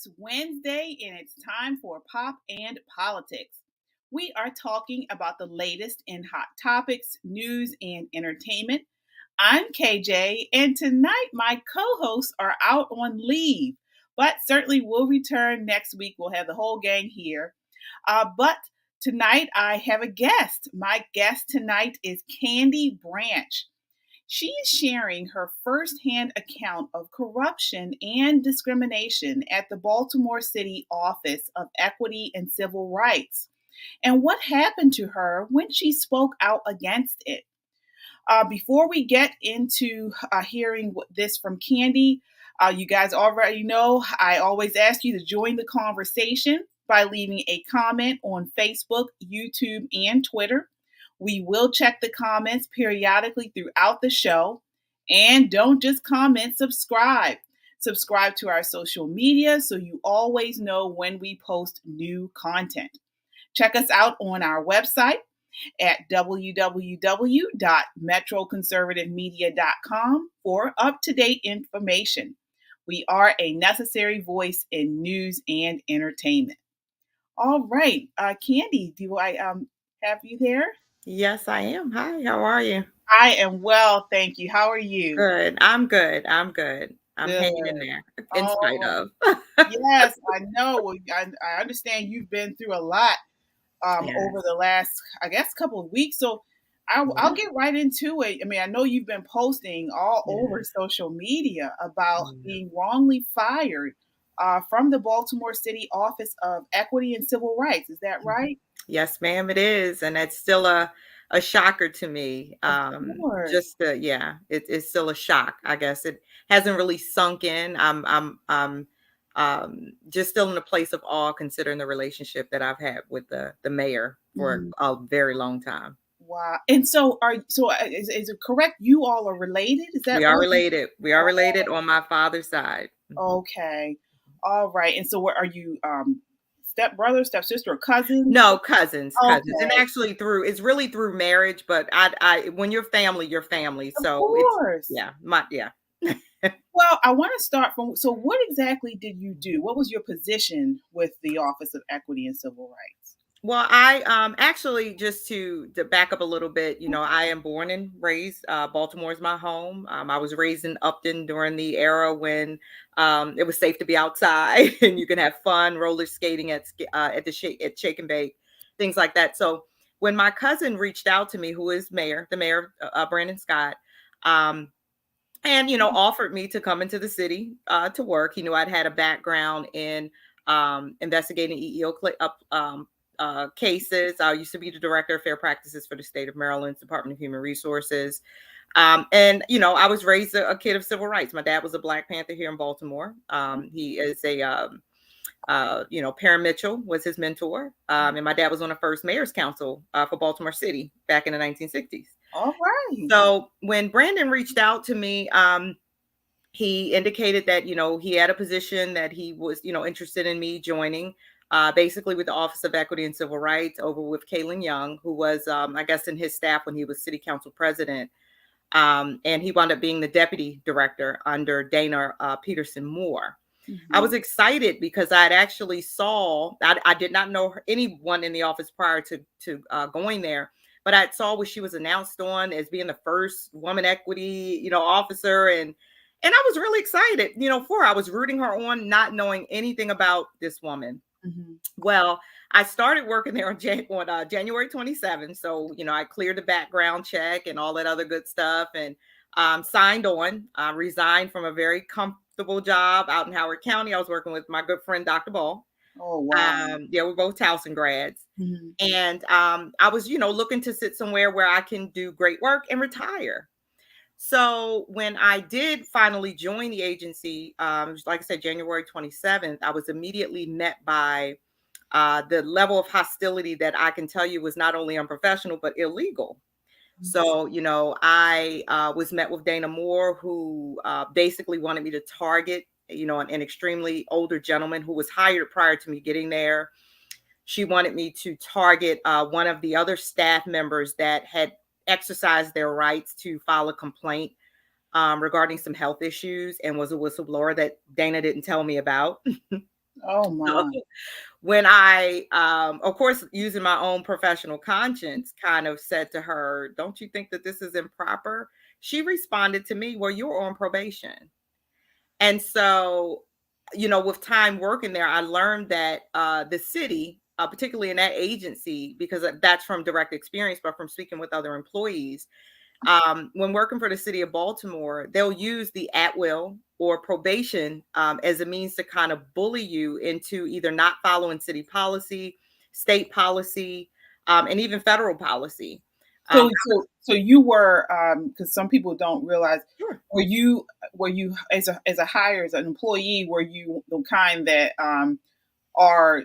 It's Wednesday and it's time for Pop and Politics. We are talking about the latest in hot topics, news, and entertainment. I'm KJ, and tonight my co hosts are out on leave, but certainly will return next week. We'll have the whole gang here. But tonight I have a guest. My guest tonight is Kandie Branch. She is sharing her firsthand account of corruption and discrimination at the Baltimore City Office of Equity and Civil Rights and what happened to her when she spoke out against it. Before we get into hearing this from Kandie, you guys already know I always ask you to join the conversation by leaving a comment on Facebook, YouTube, and Twitter. We will check the comments periodically throughout the show. And don't just comment, subscribe. Subscribe to our social media so you always know when we post new content. Check us out on our website at www.metroconservativemedia.com for up-to-date information. We are a necessary voice in news and entertainment. All right, Kandie, do I have you there? Yes, I am. Hi, how are you? I am well, thank you. How are you? Good. I'm good. I'm Good. hanging in there in spite of. Yes, I know. Well, I understand you've been through a lot Yes. over the last, I guess, couple of weeks. So I'll get right into it. I mean, I know you've been posting all over social media about being wrongly fired from the Baltimore City Office of Equity and Civil Rights. Is that right? Yes, ma'am, it is. And it's still a shocker to me. Of course. It's still a shock. I guess it hasn't really sunk in. I'm just still in a place of awe considering the relationship that I've had with the mayor for a very long time. Wow. And so is it correct you all are related? Is that We are related. We are related on my father's side. Okay. All right. And so what are you stepbrother, stepsister, or cousin? No, cousins. Okay. And actually it's really through marriage, but I when you're family, you're family. So of course. Well, I want to start from, so what exactly did you do? What was your position with the Office of Equity and Civil Rights? Well, I actually, just to back up a little bit, I am born and raised, Baltimore is my home. I was raised in Upton during the era when it was safe to be outside and you can have fun roller skating at Shake and Bake, things like that. So when my cousin reached out to me, who is the mayor, Brandon Scott, and offered me to come into the city to work. He knew I'd had a background in investigating EEO cases. I used to be the director of fair practices for the state of Maryland's Department of Human Resources. And, I was raised a kid of civil rights. My dad was a Black Panther here in Baltimore. He is Perrin Mitchell was his mentor. And my dad was on the first mayor's council for Baltimore City back in the 1960s. All right. So when Brandon reached out to me, he indicated that, he had a position that he was, interested in me joining. Basically with the Office of Equity and Civil Rights over with Colleen Young, who was, I guess, in his staff when he was city council president. And he wound up being the deputy director under Dana Peterson Moore. I was excited because I'd actually I did not know anyone in the office prior to going there, but I saw what she was announced on as being the first woman equity, officer. And I was really excited, for her. I was rooting her on, not knowing anything about this woman. Well, I started working there on January 27th. So, I cleared the background check and all that other good stuff and signed on, resigned from a very comfortable job out in Howard County. I was working with my good friend, Dr. Ball. Oh, wow. We're both Towson grads. And I was, looking to sit somewhere where I can do great work and retire. So when I did finally join the agency, like I said, January 27th, I was immediately met by the level of hostility that I can tell you was not only unprofessional, but illegal. So, I was met with Dana Moore, who basically wanted me to target, an extremely older gentleman who was hired prior to me getting there. She wanted me to target one of the other staff members that had exercised their rights to file a complaint regarding some health issues and was a whistleblower that Dana didn't tell me about. Oh So my. when I, of course, using my own professional conscience, kind of said to her, "Don't you think that this is improper?" She responded to me, "Well, you're on probation." And so, with time working there, I learned that the city, particularly in that agency, because that's from direct experience, but from speaking with other employees, when working for the city of Baltimore, they'll use the at will or probation as a means to kind of bully you into either not following city policy, state policy, and even federal policy. Um, So you were, because some people don't realize, sure. were you as a hire, as an employee, were you the kind that are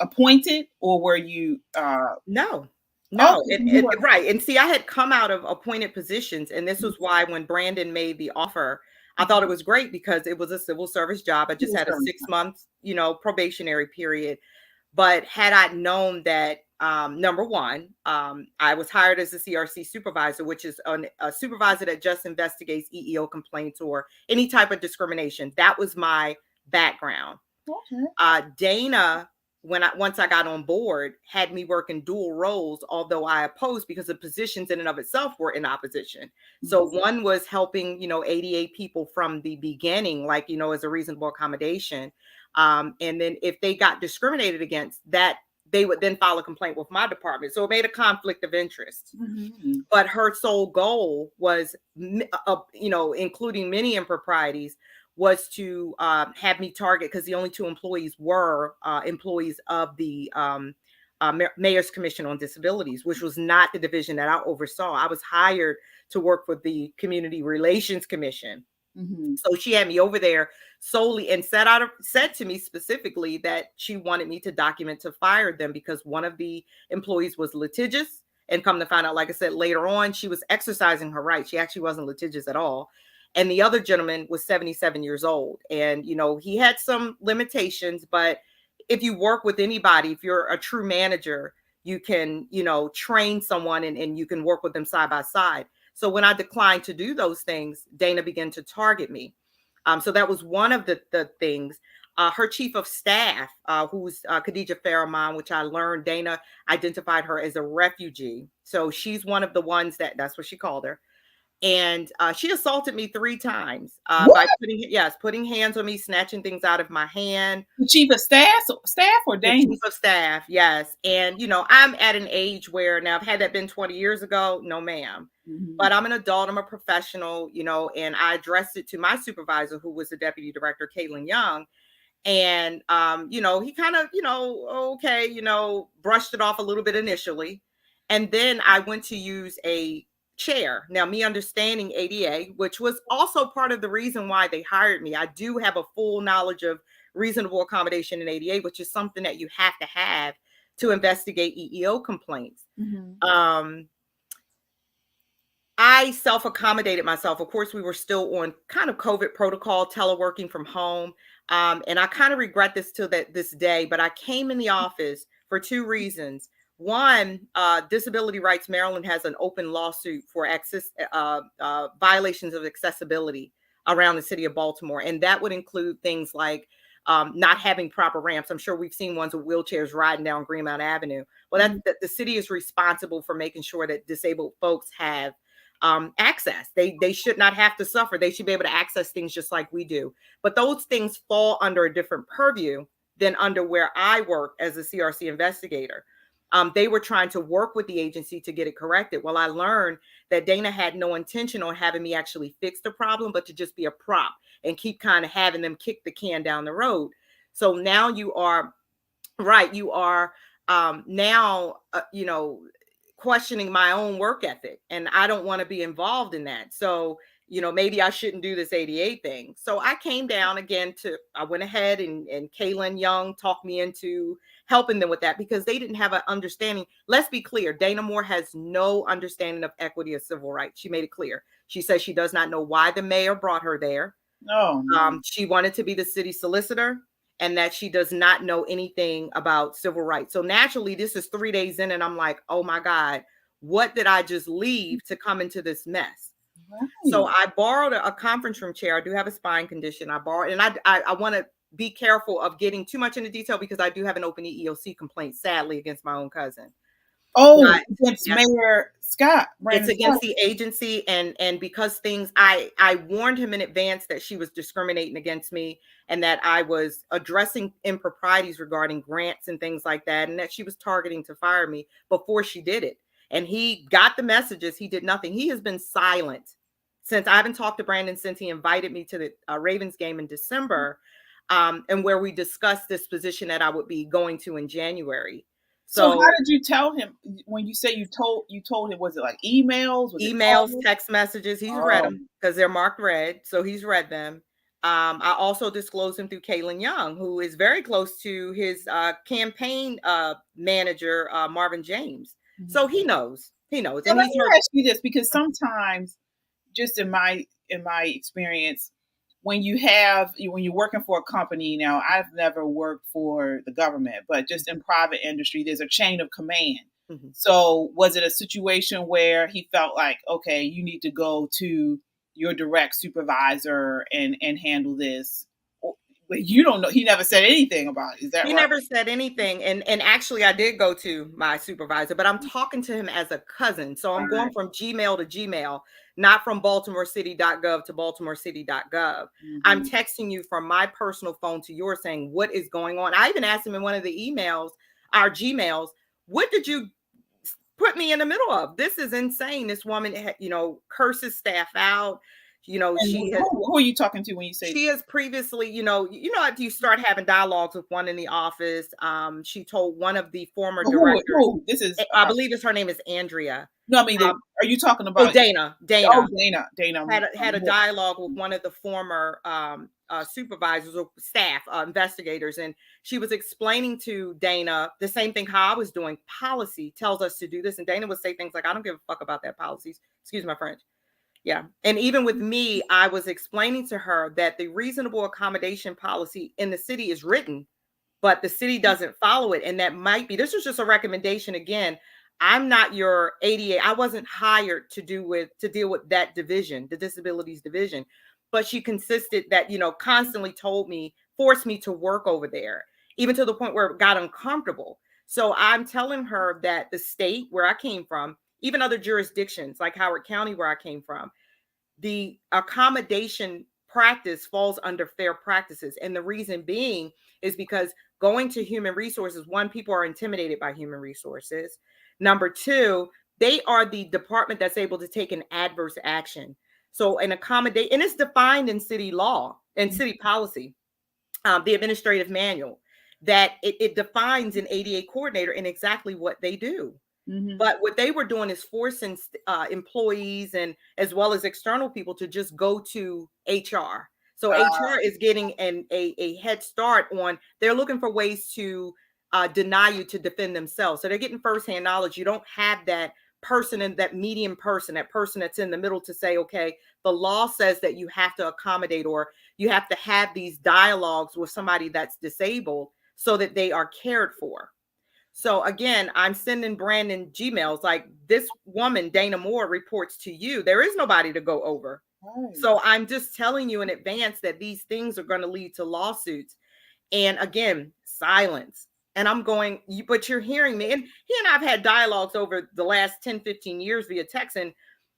appointed, or were you No, okay, no, so you were right. And see, I had come out of appointed positions, and this was why when Brandon made the offer, I thought it was great because it was a civil service job. I just civil had a service. 6 month, probationary period. But had I known that, number one, I was hired as a CRC supervisor, which is a supervisor that just investigates EEO complaints or any type of discrimination. That was my background. Okay. Dana, once I got on board, had me working dual roles, although I opposed because the positions in and of itself were in opposition. So Mhm. one was helping, ADA people from the beginning, like, as a reasonable accommodation. And then if they got discriminated against, that they would then file a complaint with my department. So it made a conflict of interest. Mhm. But her sole goal was, including many improprieties, was to have me target, because the only two employees were employees of the Mayor's Commission on Disabilities, which was not the division that I oversaw. I was hired to work with the Community Relations Commission. Mhm. So she had me over there solely, and said to me specifically that she wanted me to document to fire them because one of the employees was litigious. And come to find out, like I said, later on, she was exercising her right. She actually wasn't litigious at all. And the other gentleman was 77 years old. And, he had some limitations, but if you work with anybody, if you're a true manager, you can, train someone, and you can work with them side by side. So when I declined to do those things, Dana began to target me. So that was one of the things. Her chief of staff, who's Khadija Farahman, which I learned Dana identified her as a refugee. So she's one of the ones that's what she called her. And she assaulted me 3 times by What? putting hands on me, snatching things out of my hand. The chief of staff or The Dana? chief of staff, yes. And, I'm at an age where now, had that been 20 years ago, no, ma'am. Mhm. But I'm an adult, I'm a professional, and I addressed it to my supervisor, who was the deputy director, Caitlin Young. And, he kind of, okay, brushed it off a little bit initially. And then I went to use a chair. Now, me understanding ADA, which was also part of the reason why they hired me, I do have a full knowledge of reasonable accommodation in ADA, which is something that you have to have to investigate EEO complaints. Mhm. Um, I self accommodated myself. Of course, we were still on kind of COVID protocol, teleworking from home. And I kind of regret this till this day, but I came in the office for two reasons. One, Disability Rights Maryland has an open lawsuit for violations of accessibility around the city of Baltimore. And that would include things like not having proper ramps. I'm sure we've seen ones with wheelchairs riding down Greenmount Avenue. Well, Mhm. the city is responsible for making sure that disabled folks have access. They should not have to suffer. They should be able to access things just like we do. But those things fall under a different purview than under where I work as a CRC investigator. They were trying to work with the agency to get it corrected. Well, I learned that Dana had no intention on having me actually fix the problem, but to just be a prop and keep kind of having them kick the can down the road. So now you are right. You are now, questioning my own work ethic, and I don't want to be involved in that. So, maybe I shouldn't do this ADA thing. So I came down again I went ahead, and Kaylin Young talked me into helping them with that because they didn't have an understanding. Let's be clear. Dana Moore has no understanding of equity or civil rights. She made it clear. She says she does not know why the mayor brought her there. Oh no. She wanted to be the city solicitor, and that she does not know anything about civil rights. So naturally, this is 3 days in, and I'm like, oh my God, what did I just leave to come into this mess? So Right. I borrowed a conference room chair. I do have a spine condition. I borrowed, and I want to be careful of getting too much into detail because I do have an open EEOC complaint, sadly, against my own cousin. Oh, But against yeah, Mayor Scott, it's Brandon Scott. against the agency, and because I warned him in advance that she was discriminating against me, and that I was addressing improprieties regarding grants and things like that, and that she was targeting to fire me before she did it. And he got the messages. He did nothing. He has been silent since. I haven't talked to Brandon since he invited me to the Ravens game in December, and where we discussed this position that I would be going to in January. So how So did you tell him when you say you told him? Was it like emails? Was it emails, calls? text messages, he's read Oh, them because they're marked red. So he's read them. I also disclosed him through Kaylin Young, who is very close to his campaign manager, Marvin James. So he knows. He knows. now And let he's me heard. ask you this, because sometimes, just in my experience, when you're working for a company, now I've never worked for the government, but just in private industry, there's a chain of command. Mhm. So was it a situation where he felt like, okay, you need to go to your direct supervisor and handle this? But you don't know. He never said anything about it. Is that He right? never said anything. And actually I did go to my supervisor, but I'm talking to him as a cousin. So I'm going Right. from Gmail to Gmail, not from baltimorecity.gov to baltimorecity.gov. I'm Mhm. texting you from my personal phone to yours saying, what is going on? I even asked him in one of the emails, our Gmails, what did you put me in the middle of? This is insane. This woman, curses staff out. And who are you talking to when you say? She has previously, if you start having dialogues with one in the office, she told one of the former directors, Who? This is I believe her name is Andrea. no. I mean, Um, are you talking oh, about? Dana. Oh, Dana. Had a dialogue with one of the former supervisors or staff investigators, and she was explaining to Dana the same thing how I was doing. Policy tells us to do this, and Dana would say things like, "I don't give a fuck about that policies." Excuse my French. Yeah. And even with me, I was explaining to her that the reasonable accommodation policy in the city is written, but the city doesn't follow it. And that might be, this was just a recommendation. Again, I'm not your ADA. I wasn't hired to deal with that division, the disabilities division. But she consisted that, constantly forced me to work over there, even to the point where it got uncomfortable. So I'm telling her that the state where I came from, even other jurisdictions like Howard County, where I came from, the accommodation practice falls under fair practices. And the reason being is because going to human resources, one, people are intimidated by human resources. Number two, they are the department that's able to take an adverse action. So an accommodate, and it's defined in city law and city policy, the administrative manual, that it defines an ADA coordinator and exactly what they do. Mm-hmm. But what they were doing is forcing employees and as well as external people to just go to HR. So HR is getting a head start on, they're looking for ways to deny you to defend themselves. So they're getting firsthand knowledge. You don't have that person and that medium person, that person that's in the middle to say, okay, the law says that you have to accommodate or you have to have these dialogues with somebody that's disabled so that they are cared for. So again, I'm sending Brandon Gmails like, this woman, Dana Moore, reports to you. There is nobody to go over. Right. So I'm just telling you in advance that these things are going to lead to lawsuits. And again, silence. And I'm going, but you're hearing me. And he and I've had dialogues over the last 10, 15 years via text. And,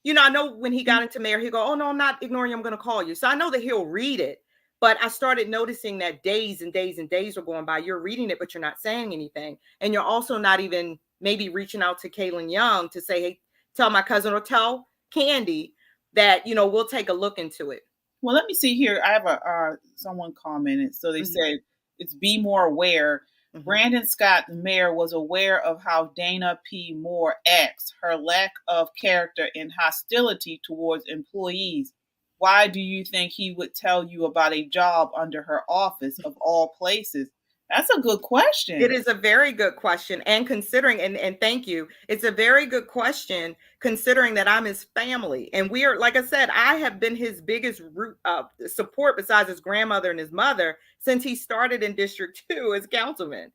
I know when he got into mayor, he'll go, oh, no, I'm not ignoring you. I'm going to call you. So I know that he'll read it. But I started noticing that days and days and days are going by. You're reading it, but you're not saying anything. And you're also not even maybe reaching out to Kaylin Young to say, hey, tell my cousin or tell Kandie that, we'll take a look into it. Well, let me see here. I have someone commented. So they said it's be more aware. Brandon Scott, the mayor, was aware of how Dana P. Moore acts, her lack of character and hostility towards employees. Why do you think he would tell you about a job under her office of all places? That's a good question. It is a very good question. And considering, and thank you, it's a very good question considering that I'm his family. And we are, like I said, I have been his biggest support besides his grandmother and his mother since he started in District 2 as councilman.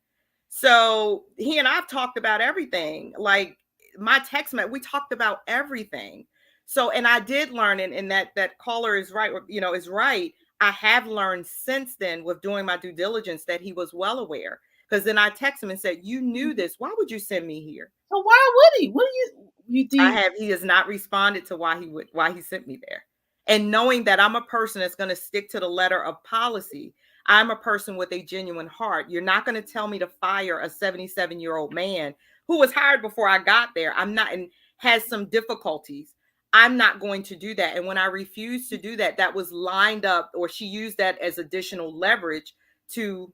So he and I've talked about everything. Like my text message, we talked about everything. So, and I did learn, and that caller is right, is right. I have learned since then with doing my due diligence that he was well aware. Because then I texted him and said, you knew this. Why would you send me here? So why would he? What do you think? He has not responded to why he sent me there. And knowing that I'm a person that's going to stick to the letter of policy, I'm a person with a genuine heart. You're not going to tell me to fire a 77-year-old man who was hired before I got there. I'm not, and has some difficulties. I'm not going to do that. And when I refused to do that, that was lined up, or she used that as additional leverage to,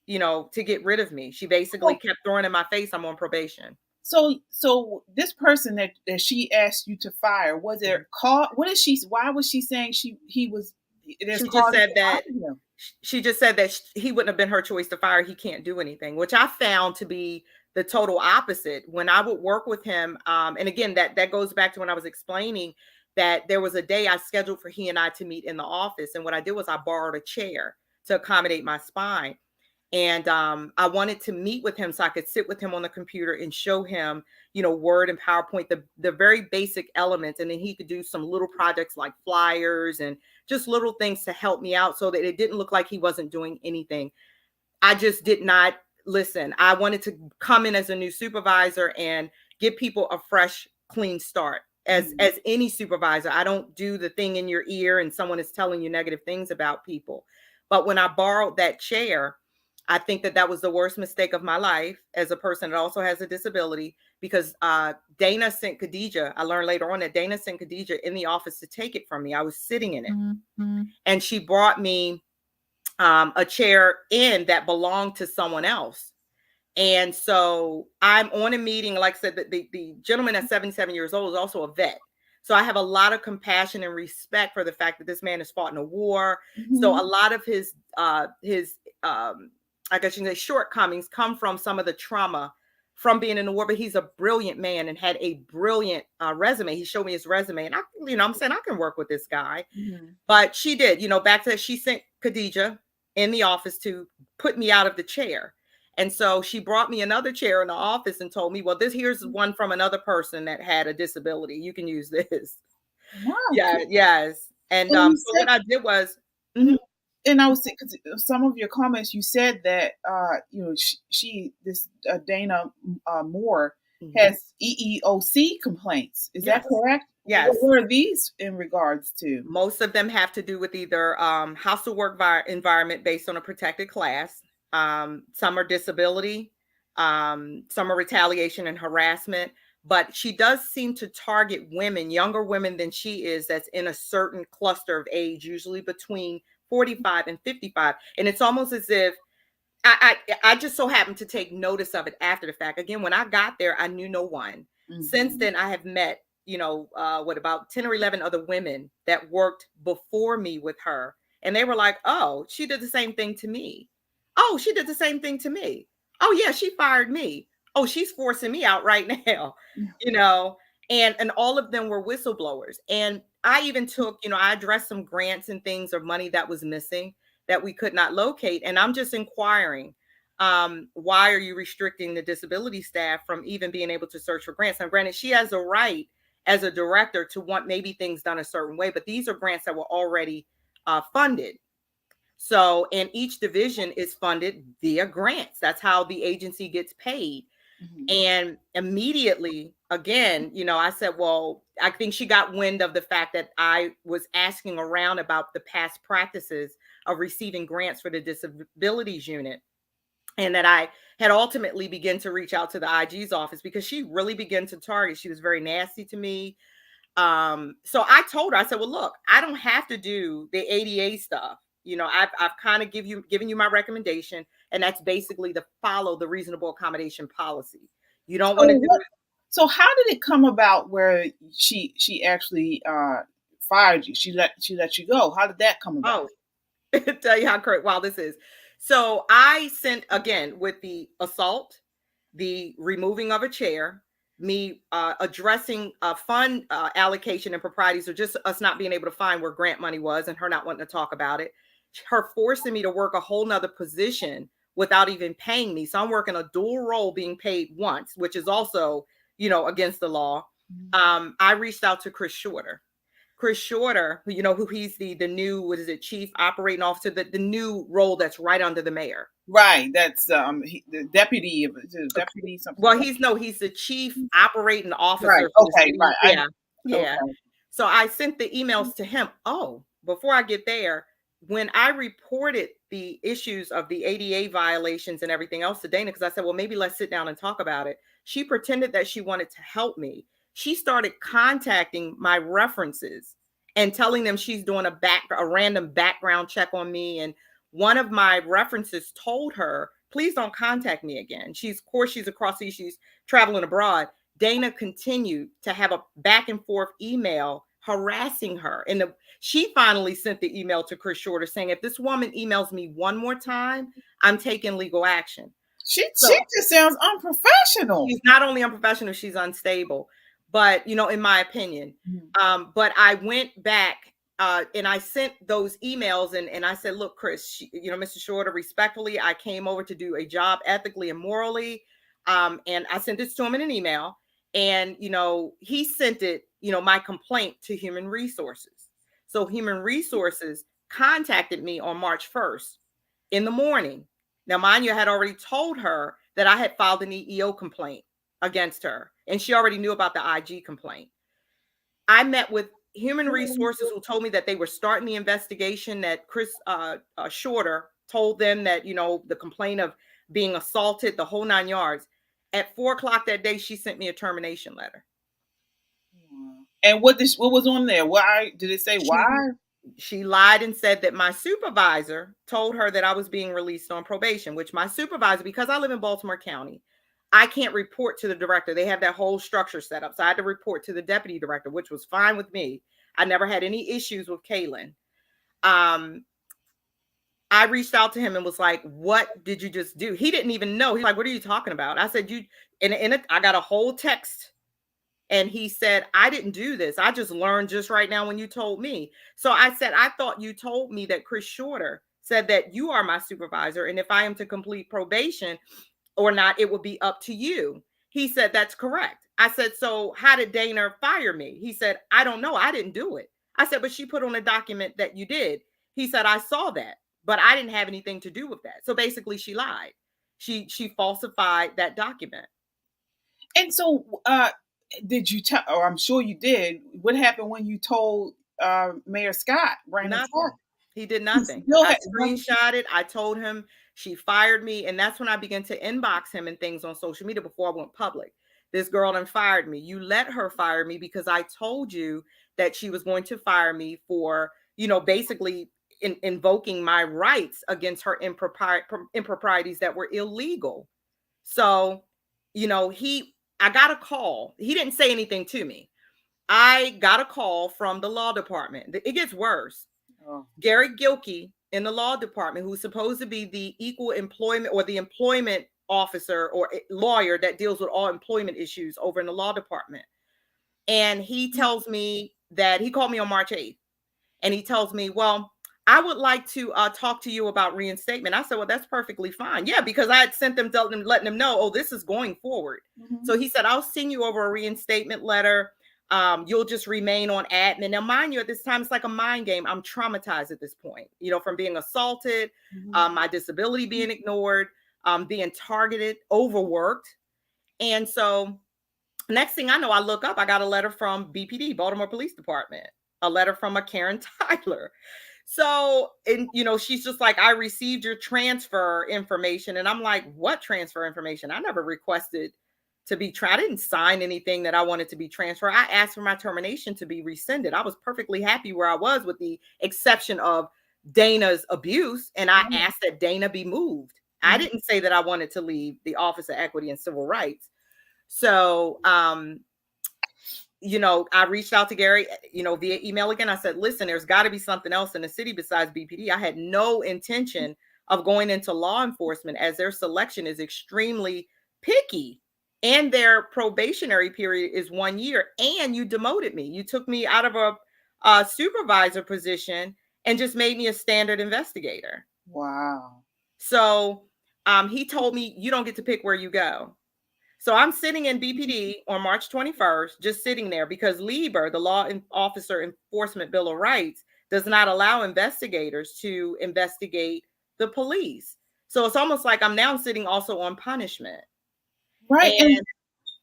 to get rid of me. She basically kept throwing in my face, I'm on probation. So this person that she asked you to fire, was there call? Why was she saying he was? She just said that he wouldn't have been her choice to fire. He can't do anything, which I found to be the total opposite. When I would work with him, and again, that goes back to when I was explaining that there was a day I scheduled for he and I to meet in the office, and what I did was I borrowed a chair to accommodate my spine. And I wanted to meet with him so I could sit with him on the computer and show him, Word and PowerPoint, the very basic elements. And then he could do some little projects like flyers and just little things to help me out so that it didn't look like he wasn't doing anything. I just did not listen. I wanted to come in as a new supervisor and give people a fresh, clean start. As any supervisor, I don't do the thing in your ear and someone is telling you negative things about people. But when I borrowed that chair, I think that was the worst mistake of my life as a person that also has a disability, because Dana sent Khadijah. I learned later on that Dana sent Khadijah in the office to take it from me. I was sitting in it, and she brought me a chair in that belonged to someone else. And so I'm on a meeting. Like I said, the gentleman at 77 years old is also a vet. So I have a lot of compassion and respect for the fact that this man has fought in a war. So a lot of his I guess you can say shortcomings come from some of the trauma from being in the war, but he's a brilliant man and had a brilliant resume. He showed me his resume, and I'm saying I can work with this guy. But she did, back to that, she sent Khadijah in the office to put me out of the chair. And so she brought me another chair in the office and told me, well, here's one from another person that had a disability. You can use this. Wow. Yeah. Yes. And so what I did was, and I was because some of your comments, you said that Dana Moore has EEOC complaints. Is that correct? Yes. What are these in regards to? Most of them have to do with either hostile work environment based on a protected class. Some are disability. Some are retaliation and harassment. But she does seem to target women, younger women than she is, that's in a certain cluster of age, usually between 45 and 55. And it's almost as if I just so happened to take notice of it after the fact. Again, when I got there, I knew no one. Since then, I have met, about 10 or 11 other women that worked before me with her. And they were like, oh, she did the same thing to me. Oh, she did the same thing to me. Oh, yeah, she fired me. Oh, she's forcing me out right now, and all of them were whistleblowers. And I even took, I addressed some grants and things or money that was missing that we could not locate. And I'm just inquiring, why are you restricting the disability staff from even being able to search for grants? Now, granted, she has a right as a director to want maybe things done a certain way, but these are grants that were already funded. So, and each division is funded via grants. That's how the agency gets paid. And immediately, again, I said, well, I think she got wind of the fact that I was asking around about the past practices of receiving grants for the disabilities unit. And that I had ultimately begun to reach out to the IG's office because she really began to target. She was very nasty to me. So I told her, I said, well, look, I don't have to do the ADA stuff. I've kind of given you my recommendation, and that's basically to follow the reasonable accommodation policy. You don't want to do it. So how did it come about where she actually fired you? She let you go. How did that come about? Oh, tell you how correct. Wow, this is. So I sent, again, with the assault, the removing of a chair, me addressing fund allocation and proprieties, or just us not being able to find where grant money was and her not wanting to talk about it, her forcing me to work a whole nother position without even paying me. So I'm working a dual role being paid once, which is also, against the law. I reached out to Chris Shorter. Chris Shorter, who he's the new, what is it, chief operating officer, the new role that's right under the mayor. Right. That's the deputy something. Well, he's the chief operating officer Right. for the Okay. city. Right. Yeah. Okay. So I sent the emails to him. Oh, before I get there, when I reported the issues of the ADA violations and everything else to Dana, because I said, well, maybe let's sit down and talk about it. She pretended that she wanted to help me. She started contacting my references and telling them she's doing a random background check on me. And one of my references told her, please don't contact me again. She's across the she's traveling abroad. Dana continued to have a back and forth email harassing her. And she finally sent the email to Chris Shorter saying, if this woman emails me one more time, I'm taking legal action. She just sounds unprofessional. She's not only unprofessional, she's unstable. But, in my opinion, but I went back and I sent those emails and I said, look, Chris, Mr. Shorter, respectfully, I came over to do a job ethically and morally. And I sent this to him in an email. And, he sent it, my complaint to Human Resources. So Human Resources contacted me on March 1st in the morning. Now, mind you, I had already told her that I had filed an EEO complaint against her, and she already knew about the IG complaint. I met with Human Resources, who told me that they were starting the investigation, that Chris Shorter told them that, the complaint of being assaulted, the whole 9 yards. At 4:00 that day, she sent me a termination letter. And what was on there? Why did it say why? She lied and said that my supervisor told her that I was being released on probation, which my supervisor, because I live in Baltimore County, I can't report to the director. They have that whole structure set up. So I had to report to the deputy director, which was fine with me. I never had any issues with Kaylin. I reached out to him and was like, what did you just do? He didn't even know. He's like, what are you talking about? I said, I got a whole text. And he said, I didn't do this. I just learned just right now when you told me. So I said, I thought you told me that Chris Shorter said that you are my supervisor. And if I am to complete probation or not, it will be up to you. He said, that's correct. I said, so how did Dana fire me? He said, I don't know. I didn't do it. I said, but she put on a document that you did. He said, I saw that, but I didn't have anything to do with that. So basically she lied. She falsified that document. And so, did you tell, or I'm sure you did, what happened when you told Mayor Scott? Nothing. He did nothing. I screenshot it. I told him she fired me. And that's when I began to inbox him and things on social media before I went public. This girl done fired me. You let her fire me because I told you that she was going to fire me for, basically invoking my rights against her improprieties that were illegal. So, I got a call. He didn't say anything to me. I got a call from the law department. It gets worse. Oh. Gary Gilkey in the law department, who's supposed to be the equal employment or the employment officer or lawyer that deals with all employment issues over in the law department. And he tells me that he called me on March 8th. And he tells me, well, I would like to talk to you about reinstatement. I said, well, that's perfectly fine. Yeah, because I had sent them, letting them know, oh, this is going forward. Mm-hmm. So he said, I'll send you over a reinstatement letter. You'll just remain on admin. Now, mind you, at this time, it's like a mind game. I'm traumatized at this point, from being assaulted, mm-hmm. My disability being ignored, being targeted, overworked. And so next thing I know, I look up, I got a letter from BPD, Baltimore Police Department, a letter from a Karen Tyler. So, and she's just like, I received your transfer information. And I'm like, what transfer information? I never requested to be I didn't sign anything that I wanted to be transferred. I asked for my termination to be rescinded. I was perfectly happy where I was, with the exception of Dana's abuse. And I asked that Dana be moved. I didn't say that I wanted to leave the Office of Equity and Civil Rights. So, I reached out to Gary, via email again. I said, listen, there's got to be something else in the city besides BPD. I had no intention of going into law enforcement, as their selection is extremely picky and their probationary period is 1 year. And you demoted me. You took me out of a supervisor position and just made me a standard investigator. Wow. So he told me, you don't get to pick where you go. So I'm sitting in BPD on March 21st, just sitting there because LIBOR, the Law Officer Enforcement Bill of Rights, does not allow investigators to investigate the police. So it's almost like I'm now sitting also on punishment. Right. And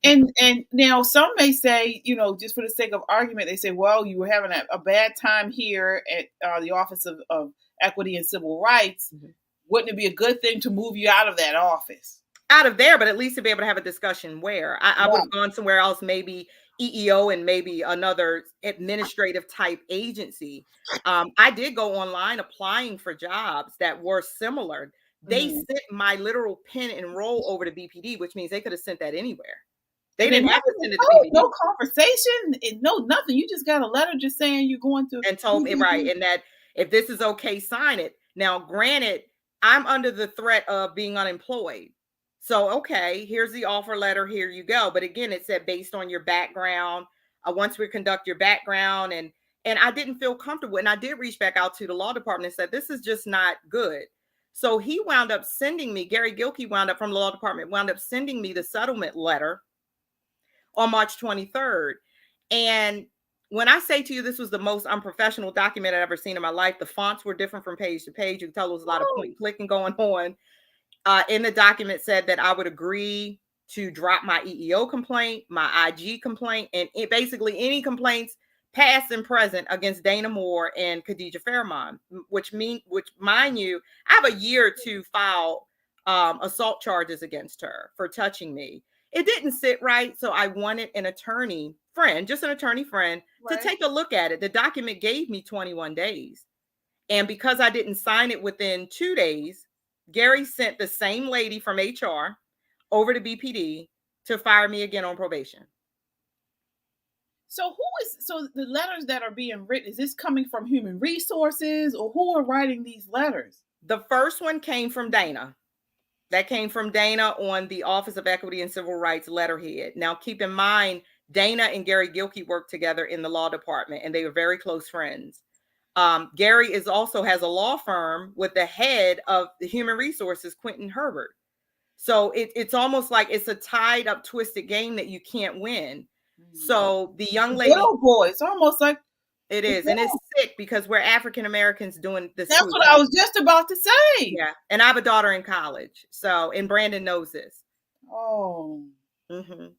And now some may say, just for the sake of argument, they say, well, you were having a bad time here at the Office of Equity and Civil Rights. Wouldn't it be a good thing to move you out of that office? Out of there, but at least to be able to have a discussion where I would have gone somewhere else, maybe EEO and maybe another administrative type agency. I did go online applying for jobs that were similar. They sent my literal pin and roll over to BPD, which means they could have sent that anywhere. They didn't have to send it to BPD. No conversation, no nothing. You just got a letter just saying you're going to. And told me, right, and that if this is okay, sign it. Now, granted, I'm under the threat of being unemployed. So, okay, here's the offer letter. Here you go. But again, it said based on your background, once we conduct your background, and I didn't feel comfortable. And I did reach back out to the law department and said, this is just not good. So he wound up sending me, Gary Gilkey from the law department, wound up sending me the settlement letter on March 23rd. And when I say to you, this was the most unprofessional document I've ever seen in my life. The fonts were different from page to page. You can tell there was a lot of point clicking going on. In the document said that I would agree to drop my EEO complaint, my IG complaint, and basically any complaints past and present against Dana Moore and Khadijah Fairmont, which mind you, I have a year to file assault charges against her for touching me. It didn't sit right, so I wanted an attorney friend, just an attorney friend, to take a look at it. The document gave me 21 days. And because I didn't sign it within 2 days, Gary sent the same lady from HR over to BPD to fire me again on probation. So the letters that are being written, is this coming from Human Resources, or who are writing these letters? The first one came from Dana. That came from Dana on the Office of Equity and Civil Rights letterhead. Now, keep in mind, Dana and Gary Gilkey worked together in the law department, and they were very close friends. Gary also has a law firm with the head of the Human Resources, Quentin Herbert. So it's almost like it's a tied up, twisted game that you can't win. So the young lady, oh boy, it's almost like it is, and it's sick because we're African Americans doing this. That's what I was just about to say. Yeah, and I have a daughter in college, and Brandon knows this. Oh.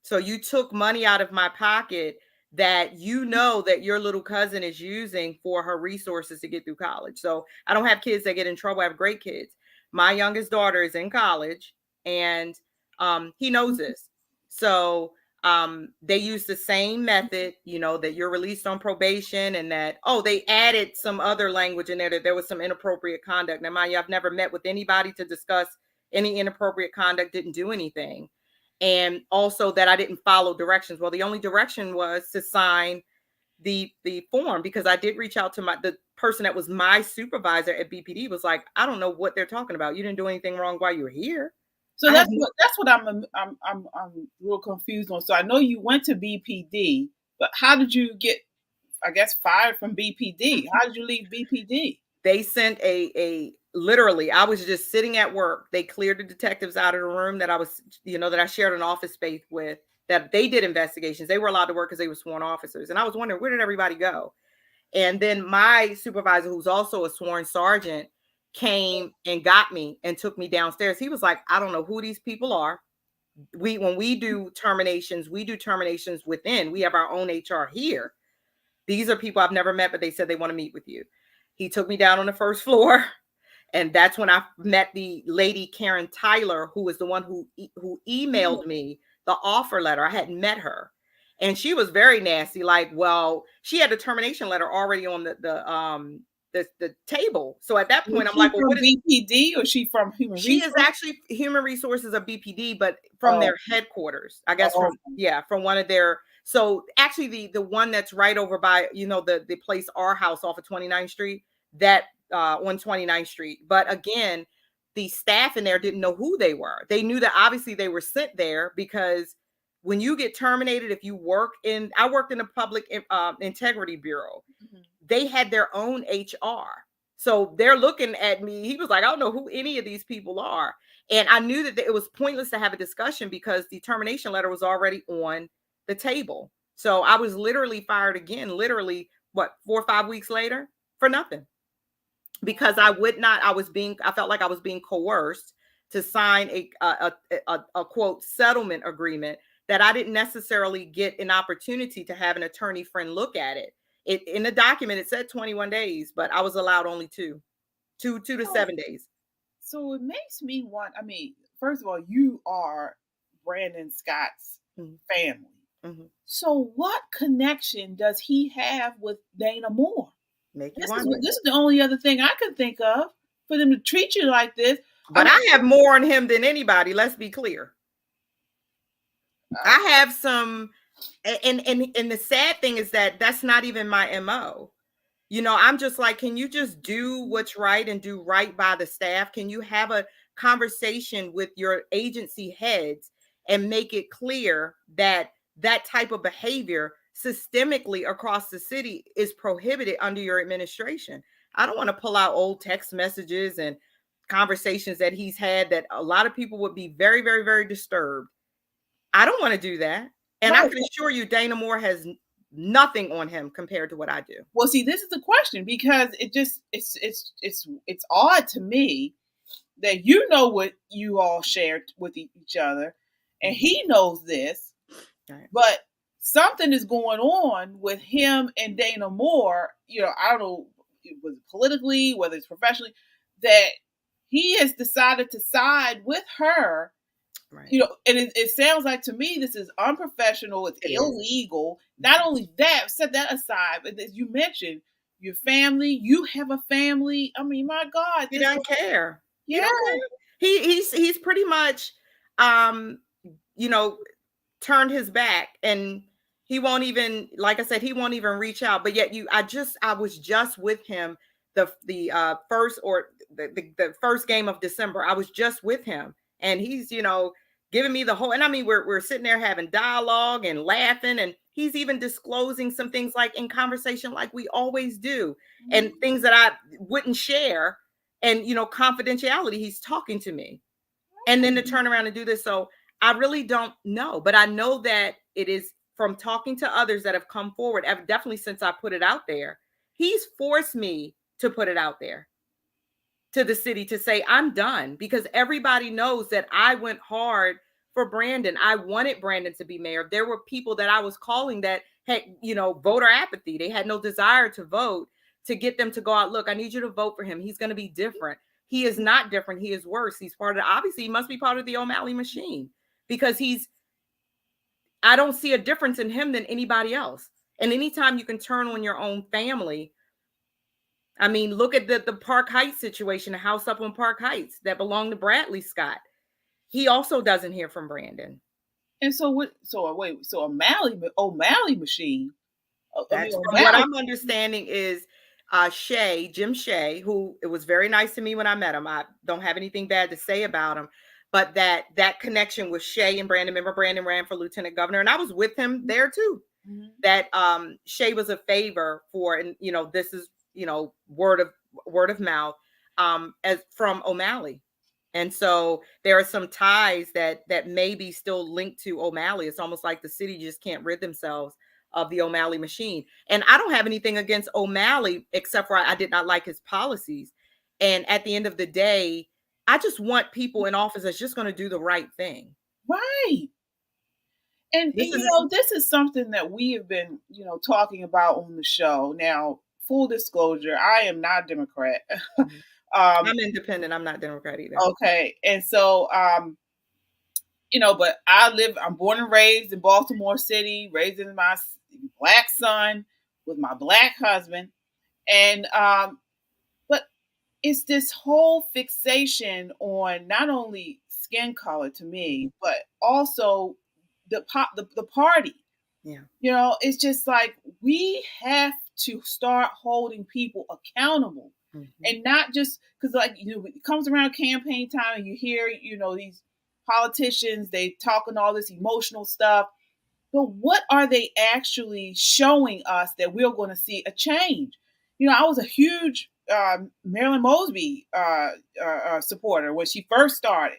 So you took money out of my pocket that that your little cousin is using for her resources to get through college. So I don't have kids that get in trouble. I have great kids. My youngest daughter is in college, and he knows this. So they use the same method, that you're released on probation, and that, they added some other language in there that there was some inappropriate conduct. Now, mind you, I've never met with anybody to discuss any inappropriate conduct, didn't do anything. And also that I didn't follow directions. Well, the only direction was to sign the form, because I did reach out to the person that was my supervisor at BPD, was like, I don't know what they're talking about. You didn't do anything wrong while you were here. So that's what I'm a little confused on. So I know you went to BPD, but how did you get, I guess, fired from BPD? How did you leave BPD? They sent literally, I was just sitting at work. They cleared the detectives out of the room that I was, that I shared an office space with, that they did investigations. They were allowed to work because they were sworn officers. And I was wondering, where did everybody go? And then my supervisor, who's also a sworn sergeant, came and got me and took me downstairs. He was like, I don't know who these people are. When we do terminations within. We have our own HR here. These are people I've never met, but they said they want to meet with you. He took me down on the first floor. And that's when I met the lady, Karen Tyler, who was the one who emailed me the offer letter. I hadn't met her. And she was very nasty. Like, well, she had a termination letter already on the table. So at that point, I'm like, well, what is BPD, or she from Human Resources? She is actually Human Resources of BPD, but from their headquarters, I guess, from one of their. So actually the one that's right over by, the place, our house off of 29th Street, that on 29th Street. But again, the staff in there didn't know who they were. They knew that obviously they were sent there because when you get terminated, if you I worked in the Public Integrity Bureau. They had their own HR. So they're looking at me. He was like, I don't know who any of these people are. And I knew that it was pointless to have a discussion because the termination letter was already on the table. So I was literally fired again, literally, what, 4 or 5 weeks later for nothing. Because I felt like I was being coerced to sign a quote settlement agreement that I didn't necessarily get an opportunity to have an attorney friend look at it. In the document, it said 21 days, but I was allowed only two to 7 days. So it makes me want, I mean, first of all, you are Brandon Scott's family. Mm-hmm. So what connection does he have with Dana Moore? This is the only other thing I could think of for them to treat you like this. But I have more on him than anybody. Let's be clear. I have some, and the sad thing is that that's not even my MO. You know, I'm just like, can you just do what's right and do right by the staff? Can you have a conversation with your agency heads and make it clear that that type of behavior systemically across the city is prohibited under your administration? I don't want to pull out old text messages and conversations that he's had that a lot of people would be very, very, very disturbed. I don't want to do that. And I can assure you, Dana Moore has nothing on him compared to what I do. Well, see, this is the question, because it's odd to me that you know what you all shared with each other, and he knows this, right. But something is going on with him and Dana Moore. You know, I don't know, whether it's politically, whether it's professionally, that he has decided to side with her. Right. You know, and it sounds like to me this is unprofessional. It's illegal. Not only that, set that aside, but as you mentioned, your family, you have a family. I mean, my God, he doesn't care. Yeah, he's pretty much, you know, turned his back, and he won't even, like I said, he won't even reach out. But yet, I was just with him the first game of December. I was just with him. And he's, you know, giving me the whole, and I mean, we're sitting there having dialogue and laughing, and he's even disclosing some things like in conversation, like we always do, and things that I wouldn't share, and, you know, confidentiality. He's talking to me, and then to turn around and do this. So I really don't know, but I know that it is from talking to others that have come forward, definitely since I put it out there. He's forced me to put it out there to the city to say I'm done, because everybody knows that I went hard for Brandon. I wanted Brandon to be mayor. There were people that I was calling that had, you know, voter apathy. They had no desire to vote, to get them to go out. Look, I need you to vote for him. He's going to be different. He is not different. He is worse. He's obviously he must be part of the O'Malley machine, because I don't see a difference in him than anybody else. And anytime you can turn on your own family, I mean, look at the Park Heights situation, the house up on Park Heights that belonged to Bradley Scott. He also doesn't hear from Brandon. And so what? So O'Malley machine. That's from what I'm understanding is Jim Shea, who, it was very nice to me when I met him. I don't have anything bad to say about him, but that connection with Shea and Brandon. Remember, Brandon ran for lieutenant governor, and I was with him there too. Mm-hmm. That Shea was a favor for, and you know, this is, you know, word of mouth as from O'Malley. And so there are some ties that may be still linked to O'Malley. It's almost like the city just can't rid themselves of the O'Malley machine. And I don't have anything against O'Malley, except for I did not like his policies. And at the end of the day, I just want people in office that's just going to do the right thing. Right. And this is something that we have been, you know, talking about on the show. Now, full disclosure, I am not a Democrat. I'm independent. I'm not Democrat either. Okay. And so, you know, but I'm born and raised in Baltimore City, raising my Black son with my Black husband. And, but it's this whole fixation on not only skin color to me, but also the party. Yeah. You know, it's just like we have to start holding people accountable. Mm-hmm. And not just because, like, you know, it comes around campaign time and you hear, you know, these politicians, they talking all this emotional stuff. But what are they actually showing us that we're going to see a change? You know, I was a huge Marilyn Mosby supporter when she first started.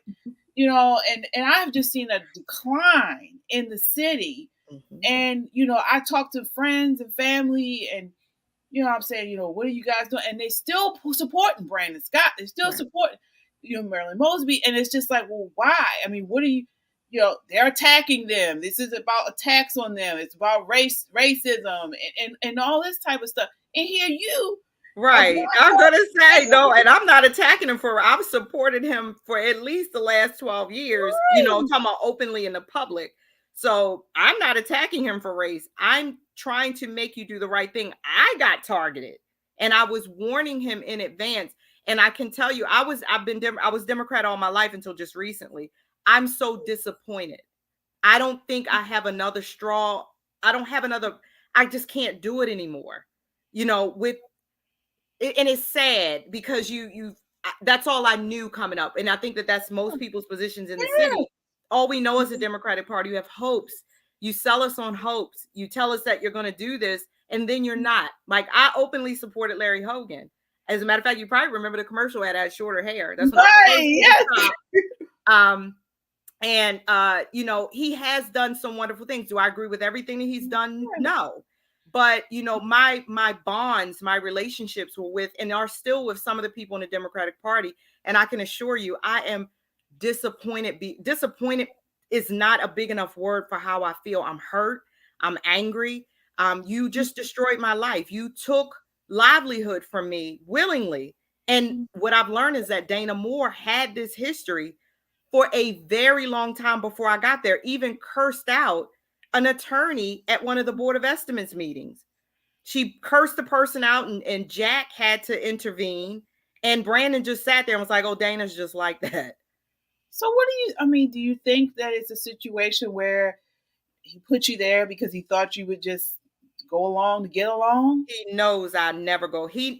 You know, and I've just seen a decline in the city. Mm-hmm. And, you know, I talk to friends and family and, you know, I'm saying, you know, what are you guys doing? And they still supporting Brandon Scott. They still supporting, you know, Marilyn Mosby. And it's just like, well, why? I mean, what are you know, they're attacking them. This is about attacks on them. It's about racism and all this type of stuff. And here you. Right. I'm going to say, no, and I'm not attacking him for, I've supported him for at least the last 12 years, you know, talking about openly in the public. So I'm not attacking him for race. I'm trying to make you do the right thing. I got targeted and I was warning him in advance. And I can tell you, I was Democrat all my life until just recently. I'm so disappointed. I don't think I have another straw. I just can't do it anymore. You know, and it's sad because that's all I knew coming up. And I think that's most people's positions in the city. All we know is the Democratic Party. You have hopes. You sell us on hopes. You tell us that you're going to do this, and then you're not. Like, I openly supported Larry Hogan. As a matter of fact, you probably remember the commercial ad had shorter hair. That's and you know, he has done some wonderful things. Do I agree with everything that he's done? No. But, you know, my bonds, my relationships were with and are still with some of the people in the Democratic Party. And I can assure you, I am disappointed. Disappointed is not a big enough word for how I feel. I'm hurt. I'm angry. You just destroyed my life. You took livelihood from me willingly. And what I've learned is that Dana Moore had this history for a very long time before I got there, even cursed out an attorney at one of the Board of Estimates meetings. She cursed the person out and Jack had to intervene. And Brandon just sat there and was like, oh, Dana's just like that. So do you think that it's a situation where he put you there because he thought you would just go along to get along? He knows I never go. He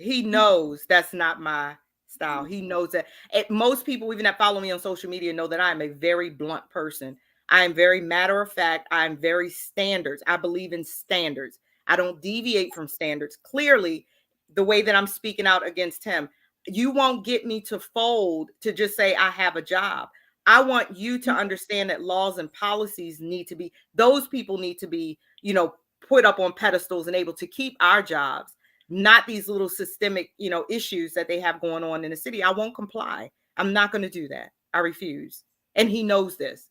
knows that's not my style. He knows that. Most people, even that follow me on social media, know that I'm a very blunt person. I am very matter of fact. I'm very standards. I believe in standards. I don't deviate from standards. Clearly, the way that I'm speaking out against him, you won't get me to fold to just say I have a job. I want you to understand that laws and policies those people need to be, you know, put up on pedestals and able to keep our jobs, not these little systemic, you know, issues that they have going on in the city. I won't comply. I'm not going to do that. I refuse. And he knows this.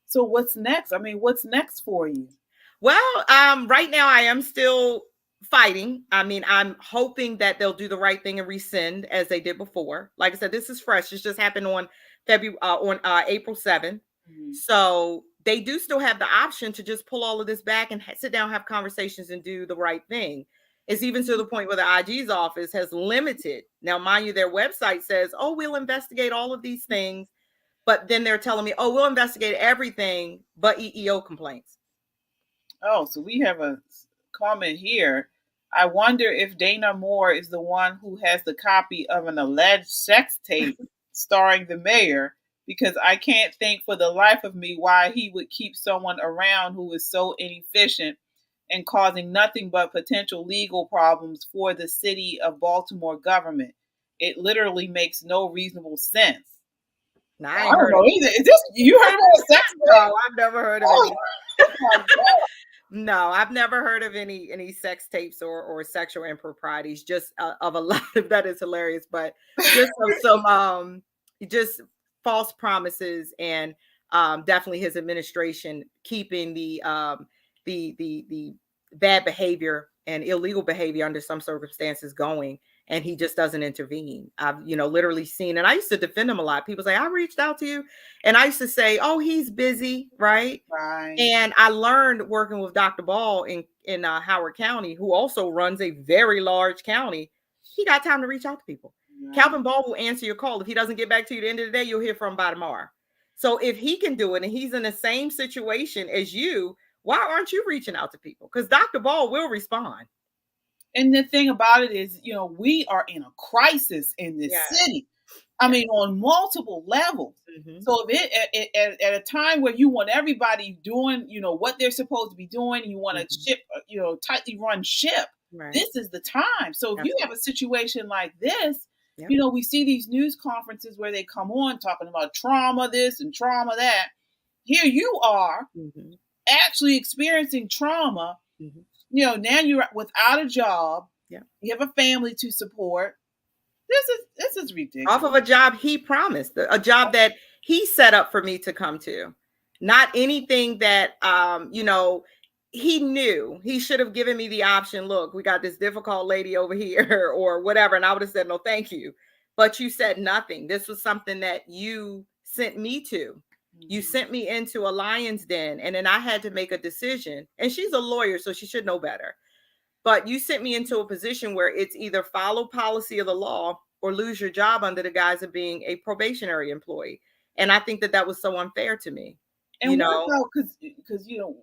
So what's next? I mean, what's next for you? Well, right now I am still fighting. I mean, I'm hoping that they'll do the right thing and rescind as they did before. Like I said, this is fresh. This just happened on April 7th. Mm-hmm. So they do still have the option to just pull all of this back and sit down, have conversations and do the right thing. It's even to the point where the IG's office has limited. Now, mind you, their website says, oh, we'll investigate all of these things. But then they're telling me, oh, we'll investigate everything but EEO complaints. Oh, so we have a comment here. I wonder if Dana Moore is the one who has the copy of an alleged sex tape starring the mayor, because I can't think for the life of me why he would keep someone around who is so inefficient and causing nothing but potential legal problems for the city of Baltimore government. It literally makes no reasonable sense. Now, I don't know either. Is this you heard about sex? No, I've never heard of any. No, I've never heard of any sex tapes or sexual improprieties. Just of a lot of that is hilarious, but just some just false promises and definitely his administration keeping the bad behavior and illegal behavior under some circumstances going. And he just doesn't intervene. I've, literally seen, and I used to defend him a lot. People say, I reached out to you. And I used to say, oh, he's busy, right? Right. And I learned working with Dr. Ball in Howard County, who also runs a very large county. He got time to reach out to people. Right. Calvin Ball will answer your call. If he doesn't get back to you at the end of the day, you'll hear from him by tomorrow. So if he can do it and he's in the same situation as you, why aren't you reaching out to people? Because Dr. Ball will respond. And the thing about it is, we are in a crisis in this city. I mean, on multiple levels. Mm-hmm. So if at a time where you want everybody doing, what they're supposed to be doing, you want to ship, tightly run ship. Right. this is the time. So if you have a situation like this, Yep. we see these news conferences where they come on talking about trauma this and trauma that. Here you are Mhm. actually experiencing trauma. Mhm. Now you're without a job. Yeah. You have a family to support. This is Off of ridiculous. a job he promised, a job that he set up for me to come to, not anything that he knew. He should have given me the option. Look, we got this difficult lady over here or whatever, and I would have said no thank you, but you said nothing. This was something that you sent me to. You Mhm. sent me into a lion's den, and then I had to make a decision. And she's a lawyer, so she should know better. But you sent me into a position where it's either follow policy of the law or lose your job under the guise of being a probationary employee. And I think that that was so unfair to me. And what about, because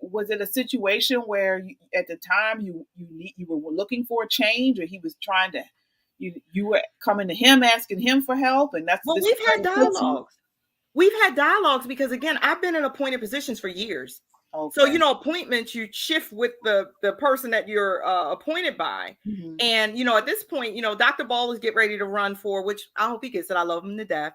was it a situation where at the time you were looking for a change, or he was trying to you were coming to him asking him for help, and that's Well, this is we've where had he puts you? dialogues. We've had dialogues because again, I've been in appointed positions for years. So, Okay. appointments, you shift with the person that you're appointed by. Mhm. And, at this point, Dr. Ball is getting ready to run for, which I hope he gets it. I love him to death.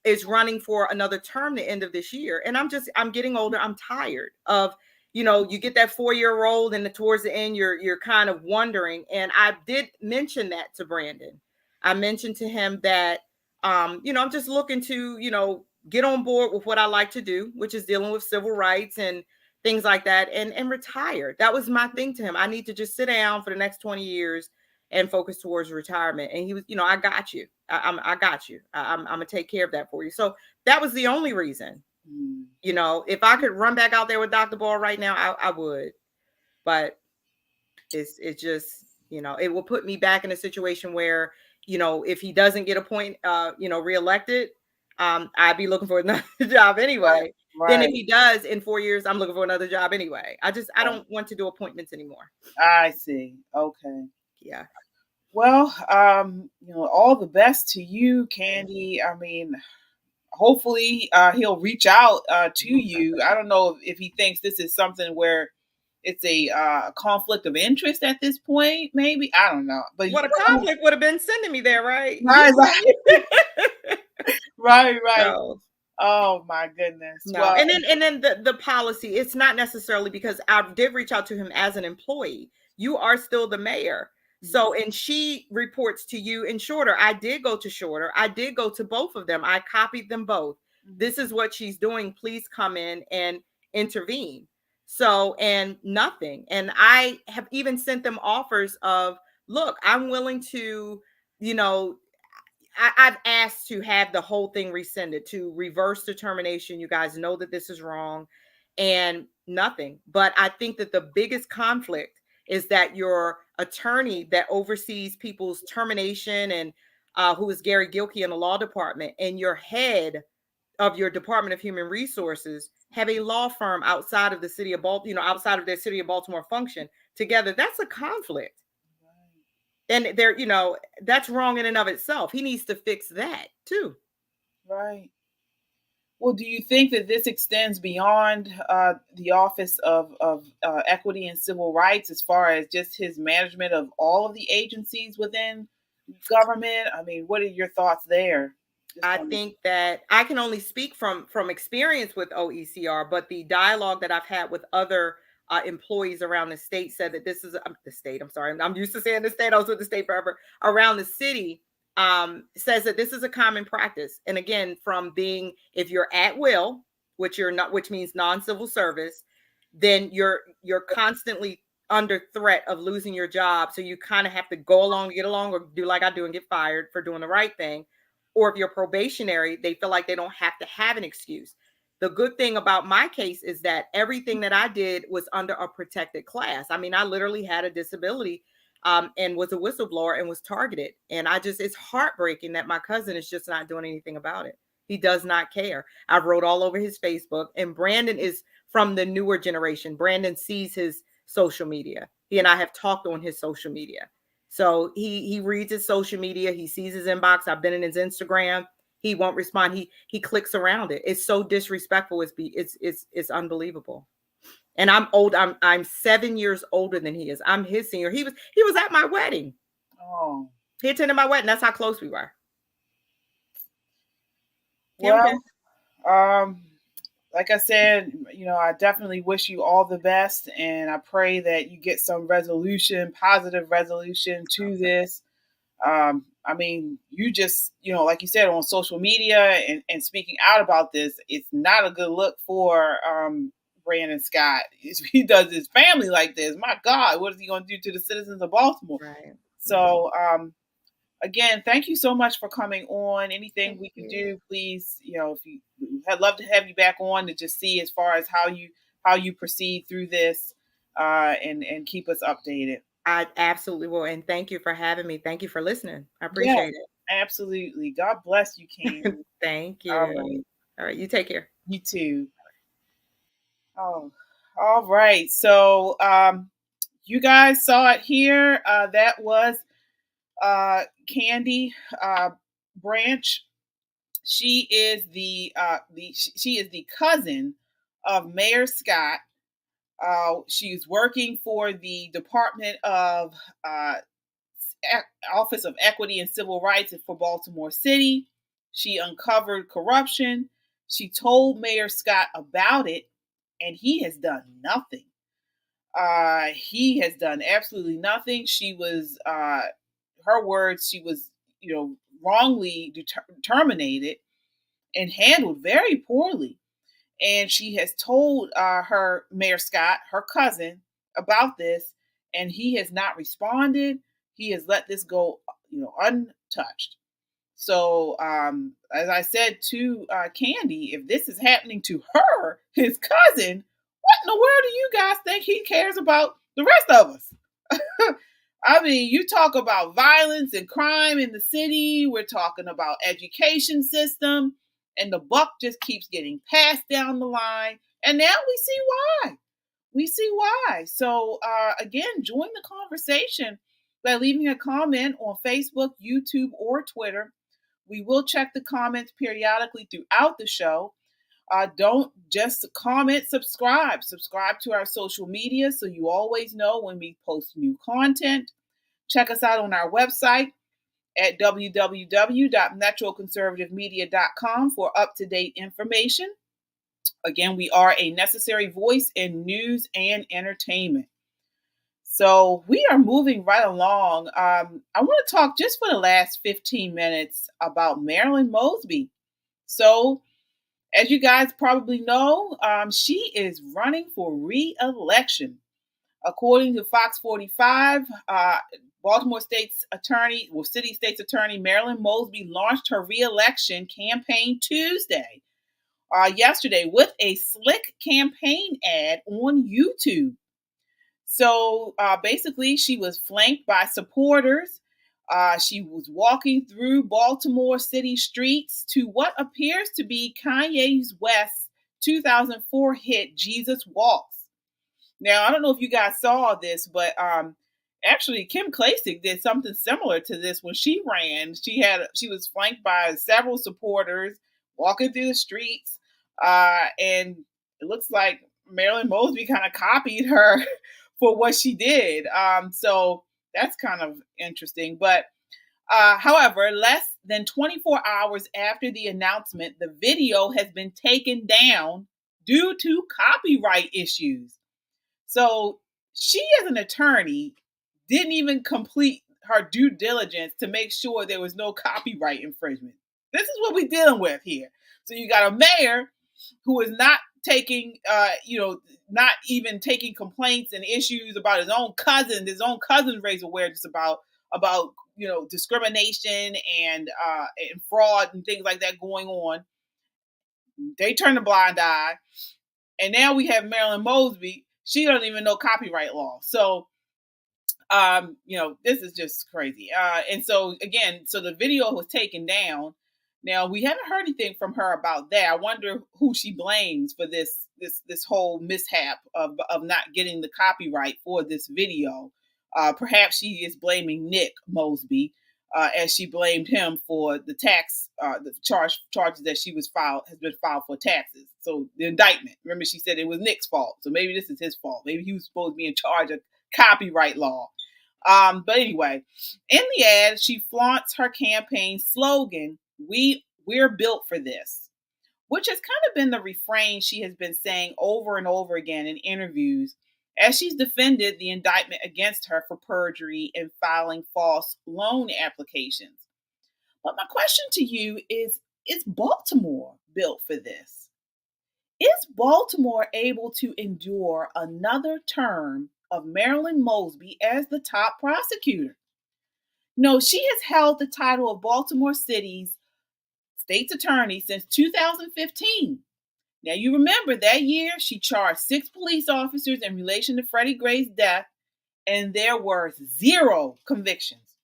Is running for another term the end of this year. And I'm getting older. I'm tired of, you get that 4-year old and towards the end, you're kind of wondering. And I did mention that to Brandon. I mentioned to him that, I'm just looking to, get on board with what I like to do, which is dealing with civil rights and things like that, and retire. That was my thing to him. I need to just sit down for the next 20 years and focus towards retirement. And he was, I got you. I got you. I'm gonna take care of that for you. So that was the only reason. Mm. If I could run back out there with Dr. Ball right now, I would. But it's just, it will put me back in a situation where, if he doesn't get reelected, I'd be looking for another job Right. anyway. Then Right. if he does in 4 years, I'm looking for another job anyway. I Right. don't want to do appointments anymore. I see. Okay. Yeah. Well, all the best to you, Kandie. I mean, hopefully he'll reach out to you. I don't know if he thinks this is something where it's a conflict of interest at this point. Maybe I don't know, but What a conflict would have been sending me there, right? You right, sent me. right, right. So Oh my goodness. no, Well, and then the policy, it's not necessarily because I did reach out to him as an employee. You are still the mayor. So, and she reports to you in Shorter. I did go to Shorter. I did go to both of them. I copied them both. This is what she's doing. Please come in and intervene. So, and nothing. And I have even sent them offers of, look, I'm willing to, you know, I've asked to have the whole thing rescinded, to reverse determination. You guys know that this is wrong, and nothing. But I think that the biggest conflict is that your attorney that oversees people's termination and who is Gary Gilkey in the law department, and your head of your Department of Human Resources have a law firm outside of the city of Baltimore, outside of their city of Baltimore function together. That's a conflict. And there, that's wrong in and of itself. He needs to fix that too. right. Well, do you think that this extends beyond the Office of Equity and Civil Rights as far as just his management of all of the agencies within government? I mean, what are your thoughts there? I think that I can only speak from experience with OECR, but the dialogue that I've had with other employees around the state said that this is the state. I'm sorry, I'm used to saying the state. I was with the state forever. Around the city, says that this is a common practice. And again, from being, if you're at will, which you're not, which means non-civil service, then you're constantly under threat of losing your job. So you kind of have to go along to get along, or do like I do and get fired for doing the right thing. Or if you're probationary, they feel like they don't have to have an excuse. The good thing about my case is that everything that I did was under a protected class. I mean, I literally had a disability and was a whistleblower and was targeted. And it's heartbreaking that my cousin is just not doing anything about it. He does not care. I wrote all over his Facebook, and Brandon is from the newer generation. Brandon sees his social media. He and I have talked on his social media. So he reads his social media. He sees his inbox. I've been in his Instagram. He won't respond. He clicks around it. It's so disrespectful. It's unbelievable. And I'm old. I'm 7 years older than he is. I'm his senior. He was at my wedding. Oh, He attended my wedding. That's how close we were. Yeah, okay. well, like I said, I definitely wish you all the best, and I pray that you get some resolution, positive resolution to this. I mean, you just, like you said, on social media and speaking out about this, it's not a good look for Brandon Scott. If he does his family like this, my God, what is he going to do to the citizens of Baltimore? Right. So, again, thank you so much for coming on. Anything Thank we can you. do, please, if you, I'd love to have you back on to just see as far as how you proceed through this, and keep us updated. I absolutely will. And thank you for having me. Thank you for listening. I Yeah, appreciate absolutely. God bless you, it. Candy. Thank All you. right. All right. You take care. You too. Oh, all right. So, you guys saw it here. That was Kandie Branch. She is she is the cousin of Mayor Scott. She's working for the Department of uh, Office of Equity and Civil Rights for Baltimore City. She uncovered corruption. She told Mayor Scott about it, and he has done nothing. He has done absolutely nothing. She was, her words, she was, wrongly terminated and handled very poorly. And she has told her Mayor Scott, her cousin, about this, and he has not responded. He has let this go, untouched. So, as I said to Kandie, if this is happening to her, his cousin, what in the world do you guys think he cares about the rest of us? I mean, you talk about violence and crime in the city. We're talking about education system, and the buck just keeps getting passed down the line. And now we see why. We see why. So, again, join the conversation by leaving a comment on Facebook, YouTube, or Twitter. We will check the comments periodically throughout the show. Don't just comment, subscribe. Subscribe to our social media so you always know when we post new content. Check us out on our website at www.metroconservativemedia.com for up-to-date information. Again, we are a necessary voice in news and entertainment. So we are moving right along. I want to talk just for the last 15 minutes about Marilyn Mosby. So, as you guys probably know, she is running for re-election. According to Fox 45, Baltimore City State's Attorney Marilyn Mosby launched her re-election campaign yesterday with a slick campaign ad on YouTube. So basically, she was flanked by supporters. She was walking through Baltimore City streets to what appears to be Kanye's West 2004 hit Jesus Walks. Now, I don't know if you guys saw this, but actually Kim Klacik did something similar to this when she ran. She was flanked by several supporters walking through the streets, and it looks like Marilyn Mosby kind of copied her for what she did. So that's kind of interesting. But however, less than 24 hours after the announcement, the video has been taken down due to copyright issues. So she, as an attorney, didn't even complete her due diligence to make sure there was no copyright infringement. This is what we're dealing with here. So you got a mayor who is not taking, not even taking complaints and issues about his own cousin. His own cousin raised awareness about discrimination and fraud and things like that going on. They turn a blind eye. And now we have Marilyn Mosby. She doesn't even know copyright law. So, this is just crazy. And so again, so the video was taken down. Now we haven't heard anything from her about that. I wonder who she blames for this whole mishap of not getting the copyright for this video. Perhaps she is blaming Nick Mosby. as she blamed him for the charges that has been filed for taxes. So the indictment. Remember, she said it was Nick's fault. So maybe this is his fault. Maybe he was supposed to be in charge of copyright law. But anyway, in the ad, she flaunts her campaign slogan, "We're built for this," which has kind of been the refrain she has been saying over and over again in interviews as she's defended the indictment against her for perjury and filing false loan applications. But my question to you is Baltimore built for this? Is Baltimore able to endure another term of Marilyn Mosby as the top prosecutor? No, she has held the title of Baltimore City's state's attorney since 2015. Now, you remember that year she charged 6 police officers in relation to Freddie Gray's death, and there were 0 convictions.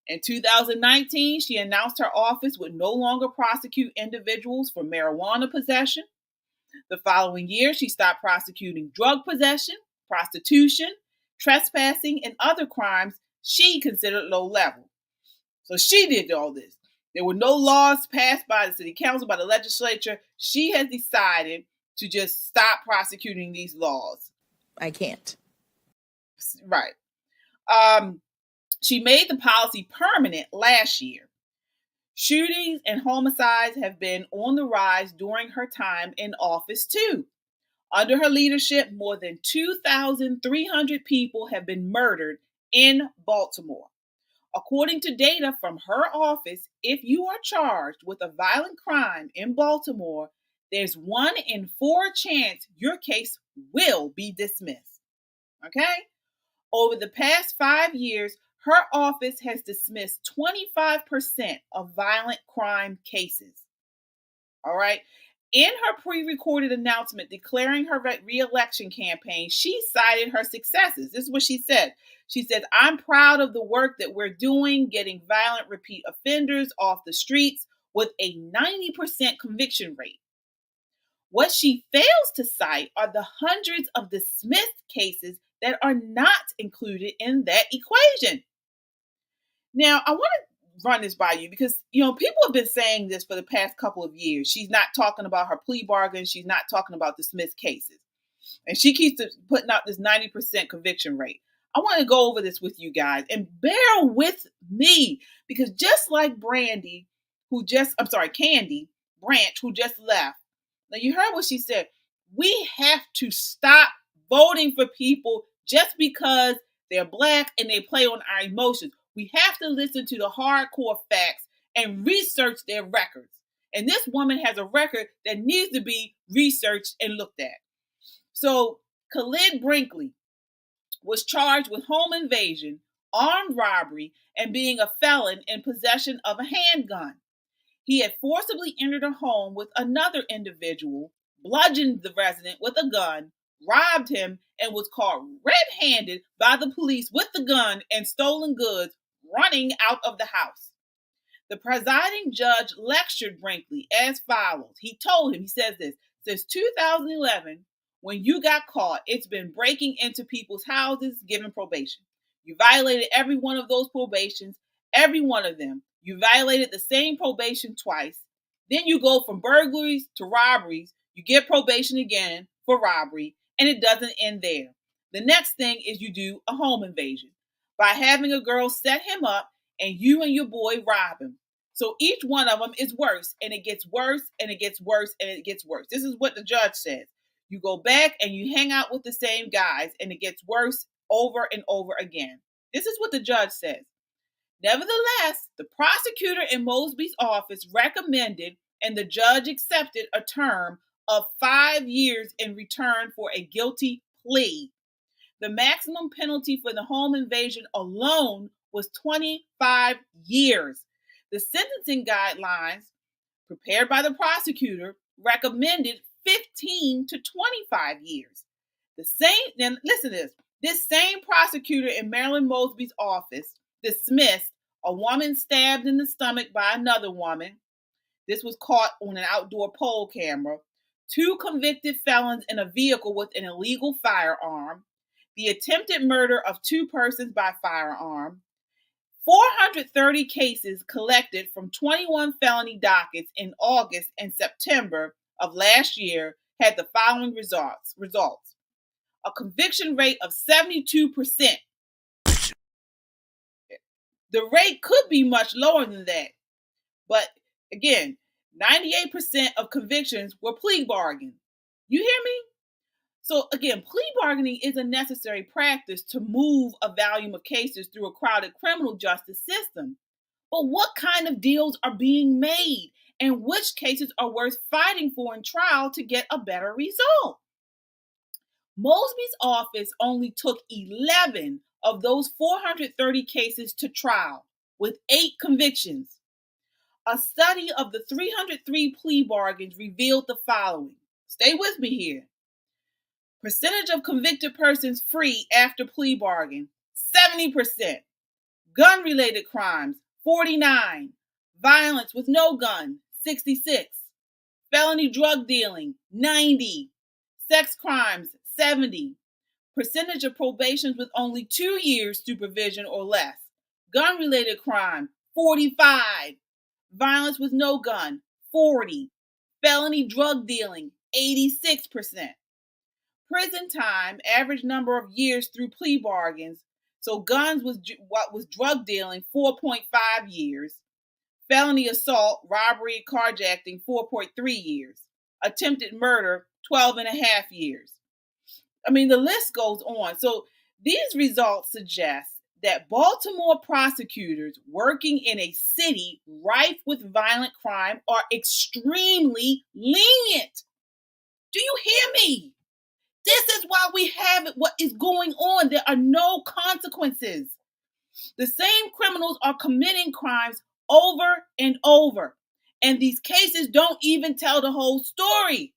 In 2019, she announced her office would no longer prosecute individuals for marijuana possession. The following year, she stopped prosecuting drug possession, prostitution, trespassing, and other crimes she considered low level. So she did all this. There were no laws passed by the city council, by the legislature. She has decided to just stop prosecuting these laws. I can't. Right. She made the policy permanent last year. Shootings and homicides have been on the rise during her time in office, too. Under her leadership, more than 2,300 people have been murdered in Baltimore. According to data from her office, if you are charged with a violent crime in Baltimore, there's 1 in 4 chance your case will be dismissed. Okay? Over the past 5 years, her office has dismissed 25% of violent crime cases. All right? In her pre-recorded announcement declaring her re-election campaign, she cited her successes. This is what she said. She said, "I'm proud of the work that we're doing, getting violent repeat offenders off the streets with a 90% conviction rate." What she fails to cite are the hundreds of dismissed cases that are not included in that equation. Now, I want to run this by you because, people have been saying this for the past couple of years. She's not talking about her plea bargain. She's not talking about dismissed cases. And she keeps putting out this 90% conviction rate. I want to go over this with you guys and bear with me because just like Kandie Branch, who just left. Now, you heard what she said. We have to stop voting for people just because they're Black and they play on our emotions. We have to listen to the hardcore facts and research their records. And this woman has a record that needs to be researched and looked at. So, Colleen Brinkley was charged with home invasion, armed robbery, and being a felon in possession of a handgun. He had forcibly entered a home with another individual, bludgeoned the resident with a gun, robbed him, and was caught red-handed by the police with the gun and stolen goods running out of the house. The presiding judge lectured Brinkley as follows. He told him, he says this, since 2011, when you got caught, it's been breaking into people's houses, giving probation. You violated every one of those probations, every one of them. You violated the same probation twice. Then you go from burglaries to robberies. You get probation again for robbery, and it doesn't end there. The next thing is you do a home invasion by having a girl set him up and you and your boy rob him. So each one of them is worse, and it gets worse, and it gets worse, and it gets worse. This is what the judge says. You go back and you hang out with the same guys, and it gets worse over and over again. This is what the judge says. Nevertheless, the prosecutor in Mosby's office recommended, and the judge accepted, a term of 5 years in return for a guilty plea. The maximum penalty for the home invasion alone was 25 years. The sentencing guidelines prepared by the recommended 15 to 25 years. Then listen to this. This same prosecutor in Marilyn Mosby's office dismissed a woman stabbed in the stomach by another woman. This was caught on an outdoor poll camera. 2 convicted felons in a vehicle with an illegal firearm. The attempted murder of 2 persons by firearm. 430 cases collected from 21 felony dockets in August and September of last year had the following results. A conviction rate of 72%. The rate could be much lower than that. But again, 98% of convictions were plea bargains. You hear me? So again, plea bargaining is a necessary practice to move a volume of cases through a crowded criminal justice system. But what kind of deals are being made, and which cases are worth fighting for in trial to get a better result? Mosby's office only took 11 of those 430 cases to trial, with 8 convictions. A study of the 303 plea bargains revealed the following. Stay with me here. Percentage of convicted persons free after plea bargain, 70%. Gun-related crimes, 49. Violence with no gun, 66. Felony drug dealing, 90. Sex crimes, 70. Percentage of probations with only 2 years supervision or less. Gun-related crime, 45. Violence with no gun, 40. Felony drug dealing, 86%. Prison time, average number of years through plea bargains. So guns was what was drug dealing, 4.5 years. Felony assault, robbery, carjacking, 4.3 years. Attempted murder, 12 and a half years. I mean, the list goes on. So these results suggest that Baltimore prosecutors working in a city rife with violent crime are extremely lenient. Do you hear me? This is why we have what is going on. There are no consequences. The same criminals are committing crimes over and over. And these cases don't even tell the whole story.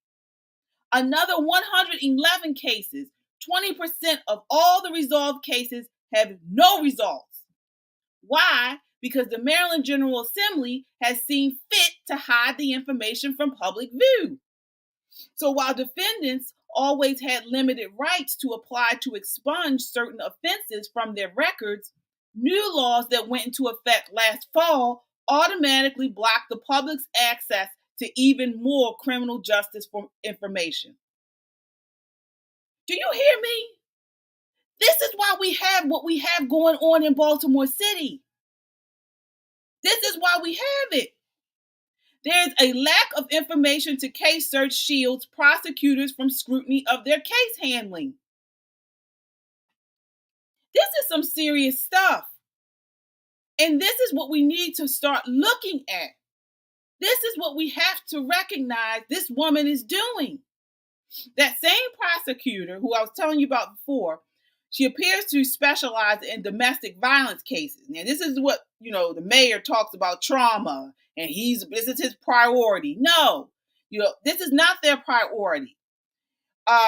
Another 111 cases, 20% of all the resolved cases have no results. Why? Because the Maryland General Assembly has seen fit to hide the information from public view. So while defendants always had limited rights to apply to expunge certain offenses from their records, new laws that went into effect last fall automatically blocked the public's access to even more criminal justice information. Do you hear me? This is why we have what we have going on in Baltimore City. This is why we have it. There's a lack of information to case search shields prosecutors from scrutiny of their case handling. This is some serious stuff. And this is what we need to start looking at. This is what we have to recognize this woman is doing. That same prosecutor who I was telling you about before, she appears to specialize in domestic violence cases. Now, this is what, the mayor talks about trauma, and this is his priority. No, this is not their priority.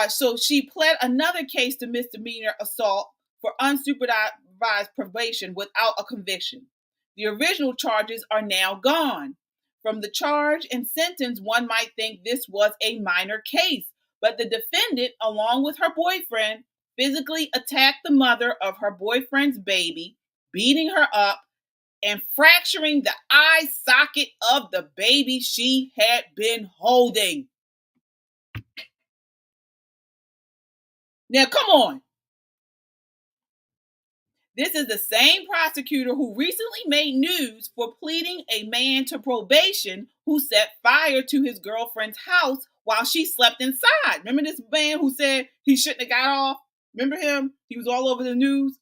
So she pled another case to misdemeanor assault for unsupervised probation without a conviction. The original charges are now gone. From the charge and sentence, one might think this was a minor case, but the defendant, along with her boyfriend, physically attacked the mother of her boyfriend's baby, beating her up and fracturing the eye socket of the baby she had been holding. Now, come on. This is the same prosecutor who recently made news for pleading a man to probation who set fire to his girlfriend's house while she slept inside. Remember this man who said he shouldn't have got off? Remember him? He was all over the news.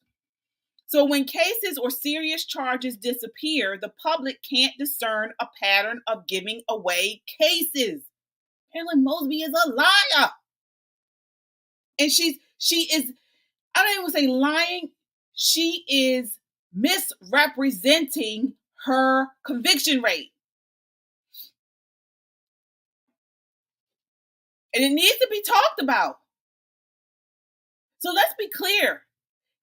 So when cases or serious charges disappear, the public can't discern a pattern of giving away cases. Marilyn Mosby is a liar. And she is, I don't even say lying. She is misrepresenting her conviction rate. And it needs to be talked about. So let's be clear.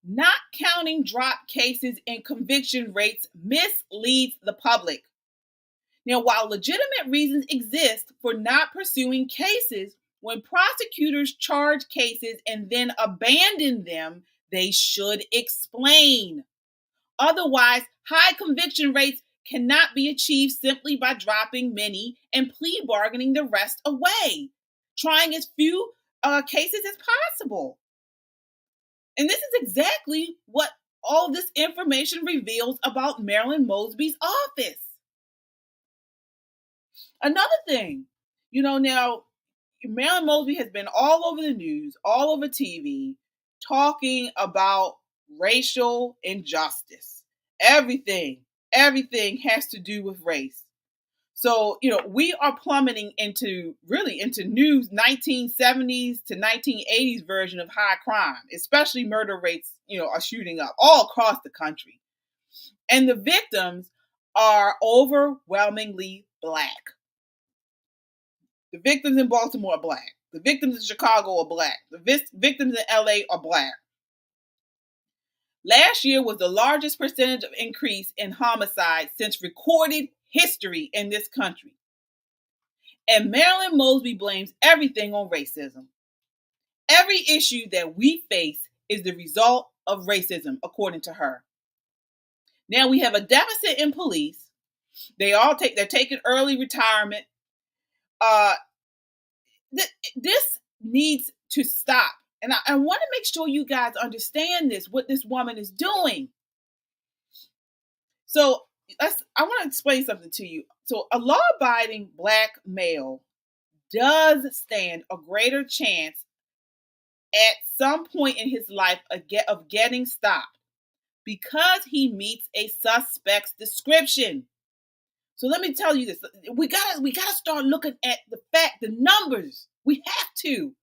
Not counting drop cases and conviction rates misleads the public. Now, while legitimate reasons exist for not pursuing cases, when prosecutors charge cases and then abandon them, they should explain. Otherwise, high conviction rates cannot be achieved simply by dropping many and plea bargaining the rest away, trying as few cases as possible. And this is exactly what all this information reveals about Marilyn Mosby's office. Another thing, now Marilyn Mosby has been all over the news, all over TV, talking about racial injustice. Everything has to do with race. So, we are plummeting into news 1970s to 1980s version of high crime, especially murder rates, are shooting up all across the country. And the victims are overwhelmingly Black. The victims in Baltimore are Black. The victims in Chicago are Black. The victims in LA are Black. Last year was the largest percentage of increase in homicide since recorded history in this country. And Marilyn Mosby blames everything on racism. Every issue that we face is the result of racism, according to her. Now we have a deficit in police. They're taking early retirement. This needs to stop. And I want to make sure you guys understand what this woman is doing. So I want to explain something to you. So a law-abiding Black male does stand a greater chance at some point in his life of getting stopped because he meets a suspect's description. So let me tell you this. We gotta start looking at the numbers. We have to.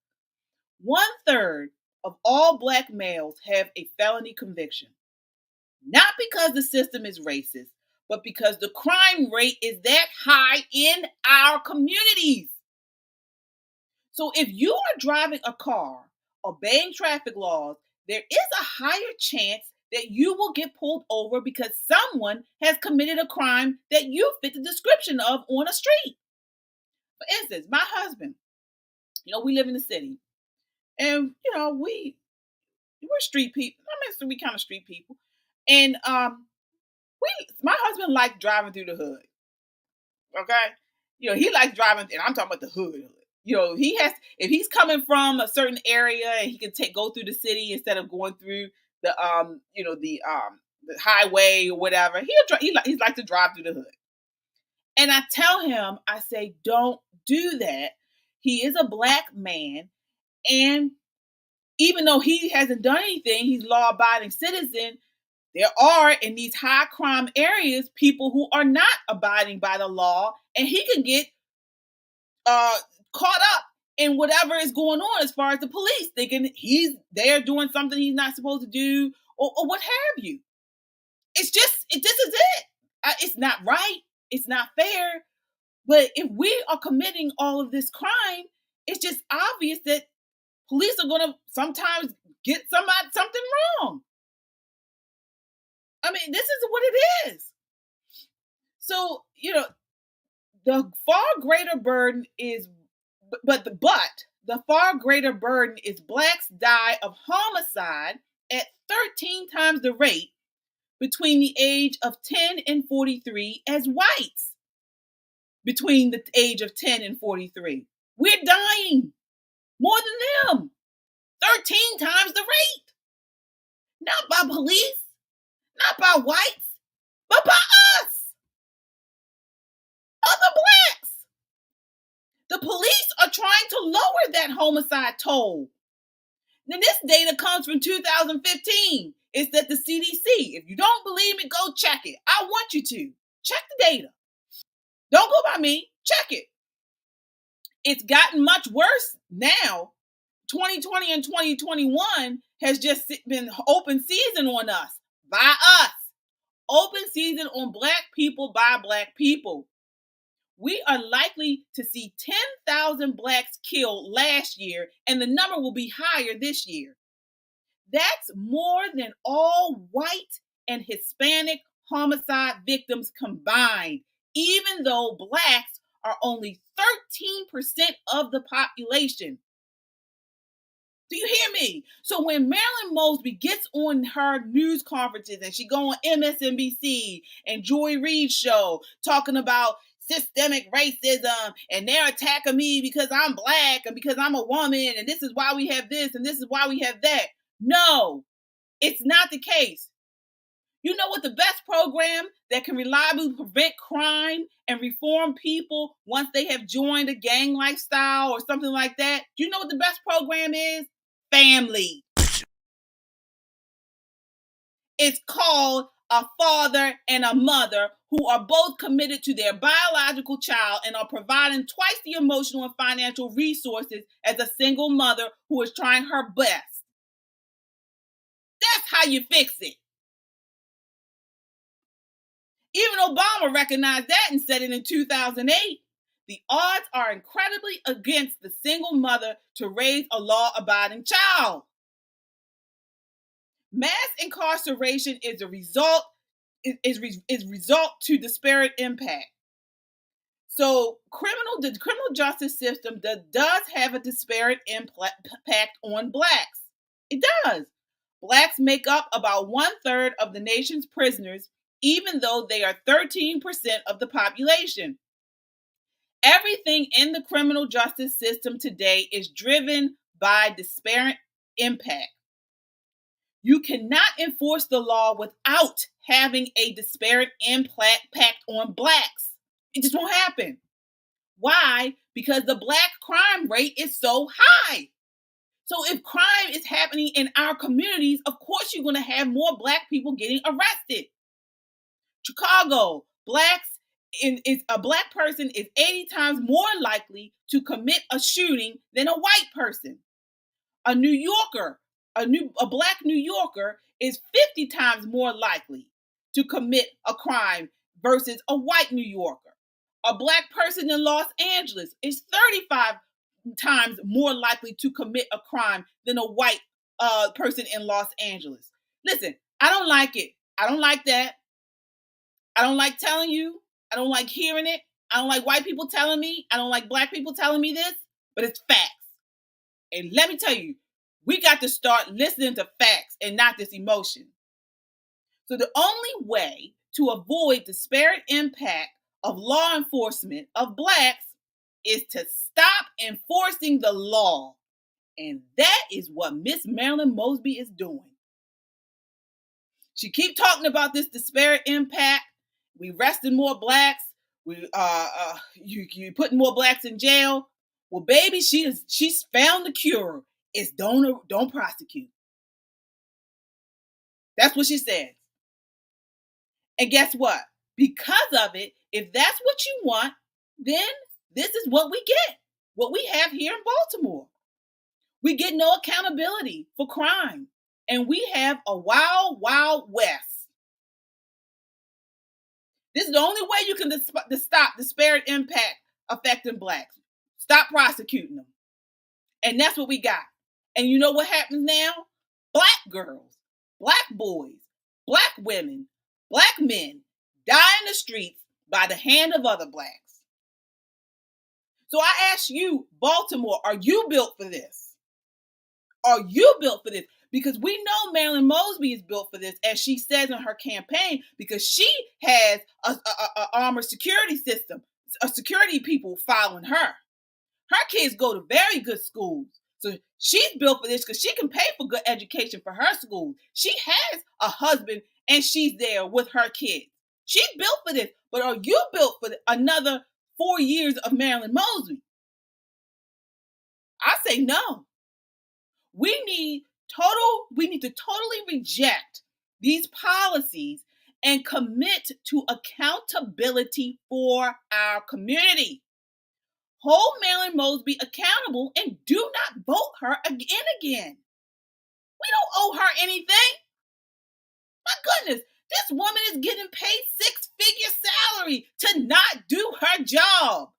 1/3 of all Black males have a felony conviction. Not because the system is racist, but because the crime rate is that high in our communities. So if you are driving a car, obeying traffic laws, there is a higher chance that you will get pulled over because someone has committed a crime that you fit the description of on a street. For instance, my husband, we live in the city, and we're street people. I mean, we kind of street people, and my husband likes driving through the hood. Okay, he likes driving, and I'm talking about the hood. If he's coming from a certain area and he can go through the city instead of going through the the highway or whatever, he likes to drive through the hood. And I tell him, I say, don't do that. He is a Black man, and even though he hasn't done anything, he's law-abiding citizen. There are in these high crime areas people who are not abiding by the law, and he can get caught up in whatever is going on as far as the police thinking he's there doing something he's not supposed to do, or what have you. This is it. It's not right. It's not fair. But if we are committing all of this crime, it's just obvious that police are going to sometimes get something wrong. I mean, this is what it is. So, the far greater burden is, the far greater burden is Blacks die of homicide at 13 times the rate between the age of 10 and 43 as whites between the age of 10 and 43. We're dying more than them. 13 times the rate. Not by police, not by whites, but by us, other Blacks. The police are trying to lower that homicide toll. Now, this data comes from 2015. It's at the CDC. If you don't believe me, go check it. I want you to. Check the data. Don't go by me. Check it. It's gotten much worse now. 2020 and 2021 has just been open season on us, by us. Open season on Black people by Black people. We are likely to see 10,000 Blacks killed last year, and the number will be higher this year. That's more than all white and Hispanic homicide victims combined, even though Blacks are only 13% of the population. Do you hear me? So when Marilyn Mosby gets on her news conferences and she go on MSNBC and Joy Reid's show talking about systemic racism and they're attacking me because I'm black and because I'm a woman and this is why we have this and this is why we have that. No, it's not the case. You know what the best program that can reliably prevent crime and reform people once they have joined a gang lifestyle or something like that? Do you know what the best program is? Family. It's called a father and a mother who are both committed to their biological child and are providing twice the emotional and financial resources as a single mother who is trying her best. That's how you fix it. Even Obama recognized that and said it in 2008. The odds are incredibly against the single mother to raise a law-abiding child. Mass incarceration is a result to disparate impact. So the criminal justice system does have a disparate impact on blacks. It does. Blacks make up about 1/3 of the nation's prisoners, even though they are 13% of the population. Everything in the criminal justice system today is driven by disparate impact. You cannot enforce the law without having a disparate impact on blacks. It just won't happen. Why? Because the black crime rate is so high. So if crime is happening in our communities, of course you're going to have more black people getting arrested. Chicago, a black person is 80 times more likely to commit a shooting than a white person. A black New Yorker is 50 times more likely to commit a crime versus a white New Yorker. A black person in Los Angeles is 35 times more likely to commit a crime than a white person in Los Angeles. Listen, I don't like it. I don't like that. I don't like telling you. I don't like hearing it. I don't like white people telling me. I don't like black people telling me this, but it's facts. And let me tell you, we got to start listening to facts and not this emotion. So the only way to avoid disparate impact of law enforcement of blacks is to stop enforcing the law. And that is what Miss Marilyn Mosby is doing. She keep talking about this disparate impact. We arrested more blacks. You putting more blacks in jail. Well, baby, she's found the cure. It's don't prosecute. That's what she says. And guess what? Because of it, if that's what you want, then this is what we get. What we have here in Baltimore. We get no accountability for crime. And we have a wild, wild west. This is the only way you can stop disparate impact affecting blacks. Stop prosecuting them. And that's what we got. And you know what happens now? Black girls, black boys, black women, black men die in the streets by the hand of other blacks. So I ask you, Baltimore, are you built for this? Are you built for this? Because we know Marilyn Mosby is built for this, as she says in her campaign, because she has a armored security system, a security people following her. Her kids go to very good schools. So she's built for this because she can pay for good education for her school. She has a husband and she's there with her kids. She's built for this. But are you built for another 4 years of Marilyn Mosby? I say no. We need to totally reject these policies and commit to accountability for our community. Hold Marilyn Mosby accountable and do not vote her again. We don't owe her anything. My goodness, this woman is getting paid 6-figure salary to not do her job.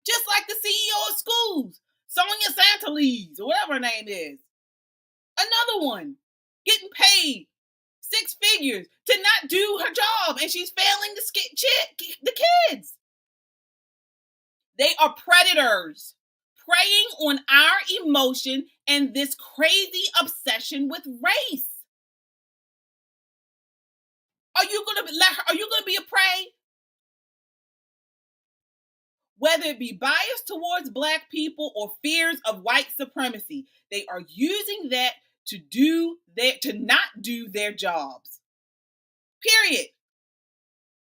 Just like the CEO of schools, Sonia Santaliz, or whatever her name is. Another one getting paid 6 figures to not do her job, and she's failing the kids. They are predators. preying on our emotion and this crazy obsession with race. Are you gonna be a prey? Whether it be bias towards Black people or fears of white supremacy, they are using that to not do their jobs. Period.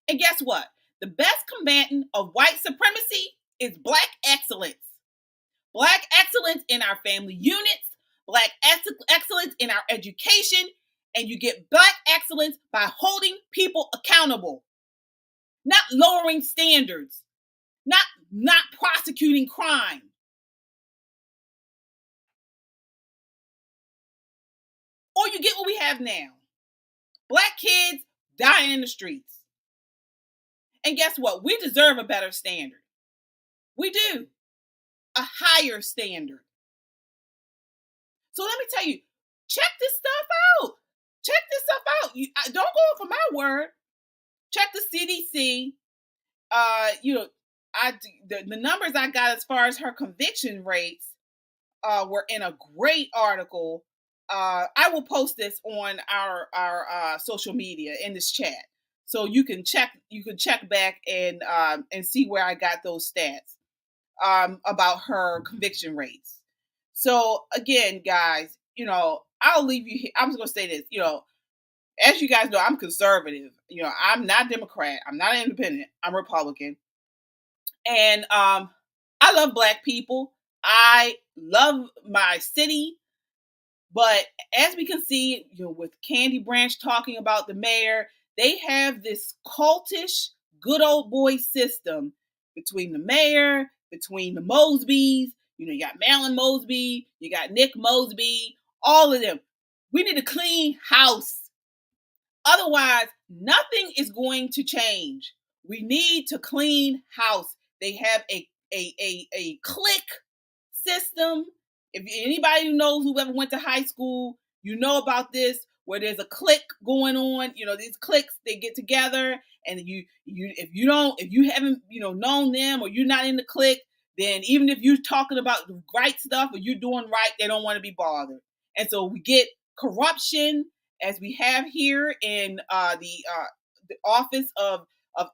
And guess what? The best combatant of white supremacy is Black excellence. Black excellence in our family units, Black excellence in our education, and you get Black excellence by holding people accountable, not lowering standards, not prosecuting crime. Or you get what we have now. Black kids dying in the streets. And guess what? We deserve a better standard. We do. A higher standard. So let me tell you, check this stuff out. Check this stuff out. Don't go for my word. Check the CDC. The numbers I got as far as her conviction rates were in a great article. I will post this on our social media in this chat, so you can check back and see where I got those stats about her conviction rates. So again, guys, I'll leave you here. I'm just gonna say this, as you guys know, I'm conservative. I'm not Democrat. I'm not independent. I'm Republican. And I love Black people. I love my city. But as we can see, with Kandie Branch talking about the mayor, they have this cultish, good old boy system between the mayor, between the Mosbys. You got Marilyn Mosby, you got Nick Mosby, all of them. We need a clean house. Otherwise, nothing is going to change. We need to clean house. They have a clique system. If anybody who knows, who ever went to high school, you know about this, where there's a clique going on. These cliques, they get together, and if you haven't known them, or you're not in the clique, then even if you're talking about the right stuff or you're doing right, they don't want to be bothered. And so we get corruption, as we have here in the Office of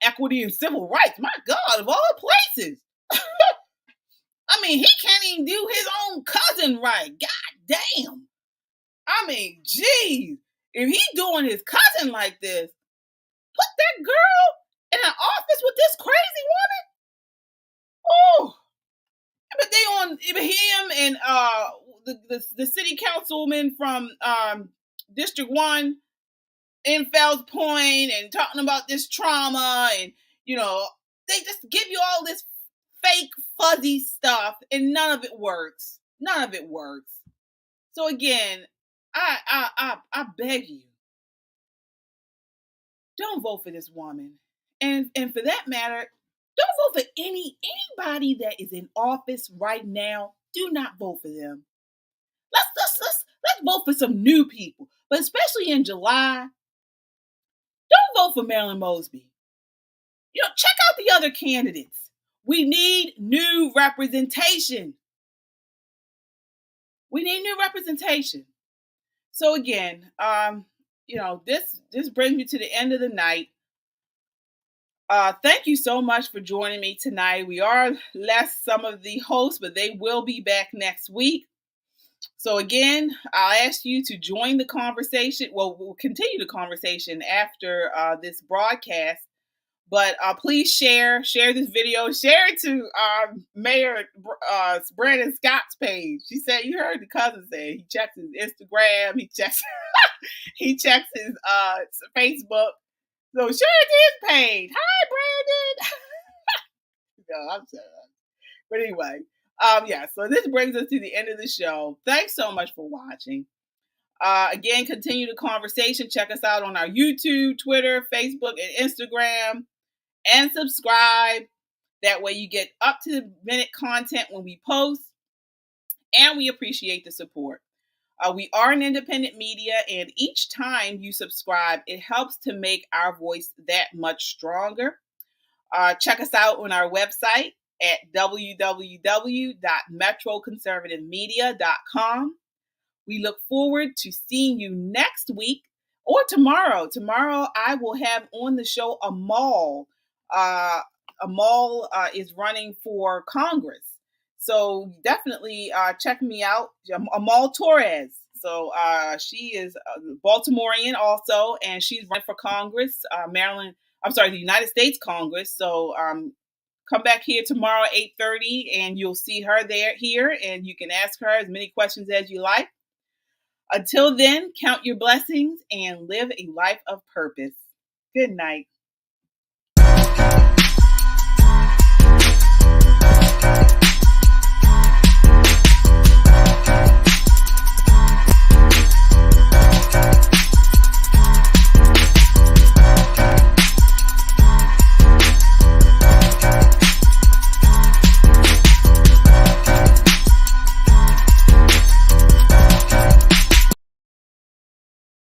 Equity and Civil Rights. My God, of all places. I mean, he can't even do his own cousin right. God damn. I mean, geez. If he's doing his cousin like this, put that girl in an office with this crazy woman? Oh. But him and the city councilman from District 1 in Fells Point, and talking about this trauma, and they just give you all this fake fuzzy stuff, and none of it works. None of it works. So again, I beg you, don't vote for this woman, and for that matter, don't vote for anybody that is in office right now. Do not vote for them. Let's vote for some new people, but especially in July, don't vote for Marilyn Mosby. Check out the other candidates. We need new representation. We need new representation. So again, this brings me to the end of the night. Thank you so much for joining me tonight. We are less some of the hosts, but they will be back next week. So again, I'll ask you to join the conversation. Well, we'll continue the conversation after this broadcast. But please share this video. Share it to Mayor Brandon Scott's page. She said, you heard the cousin say he checks his Instagram. He checks his Facebook. So share it to his page. Hi, Brandon. No, I'm sorry. But anyway, so this brings us to the end of the show. Thanks so much for watching. Again, continue the conversation. Check us out on our YouTube, Twitter, Facebook, and Instagram. And subscribe. That way you get up-to-the-minute content when we post. And we appreciate the support. We are an independent media, and each time you subscribe, it helps to make our voice that much stronger. Check us out on our website at www.metroconservativemedia.com. We look forward to seeing you next week or tomorrow. Tomorrow, I will have on the show Amal. Amal is running for Congress. So definitely check me out. Amal Torres. So she is a Baltimorean also, and she's running for Congress, the United States Congress. So come back here tomorrow at 8:30, and you'll see her here, and you can ask her as many questions as you like. Until then, count your blessings and live a life of purpose. Good night.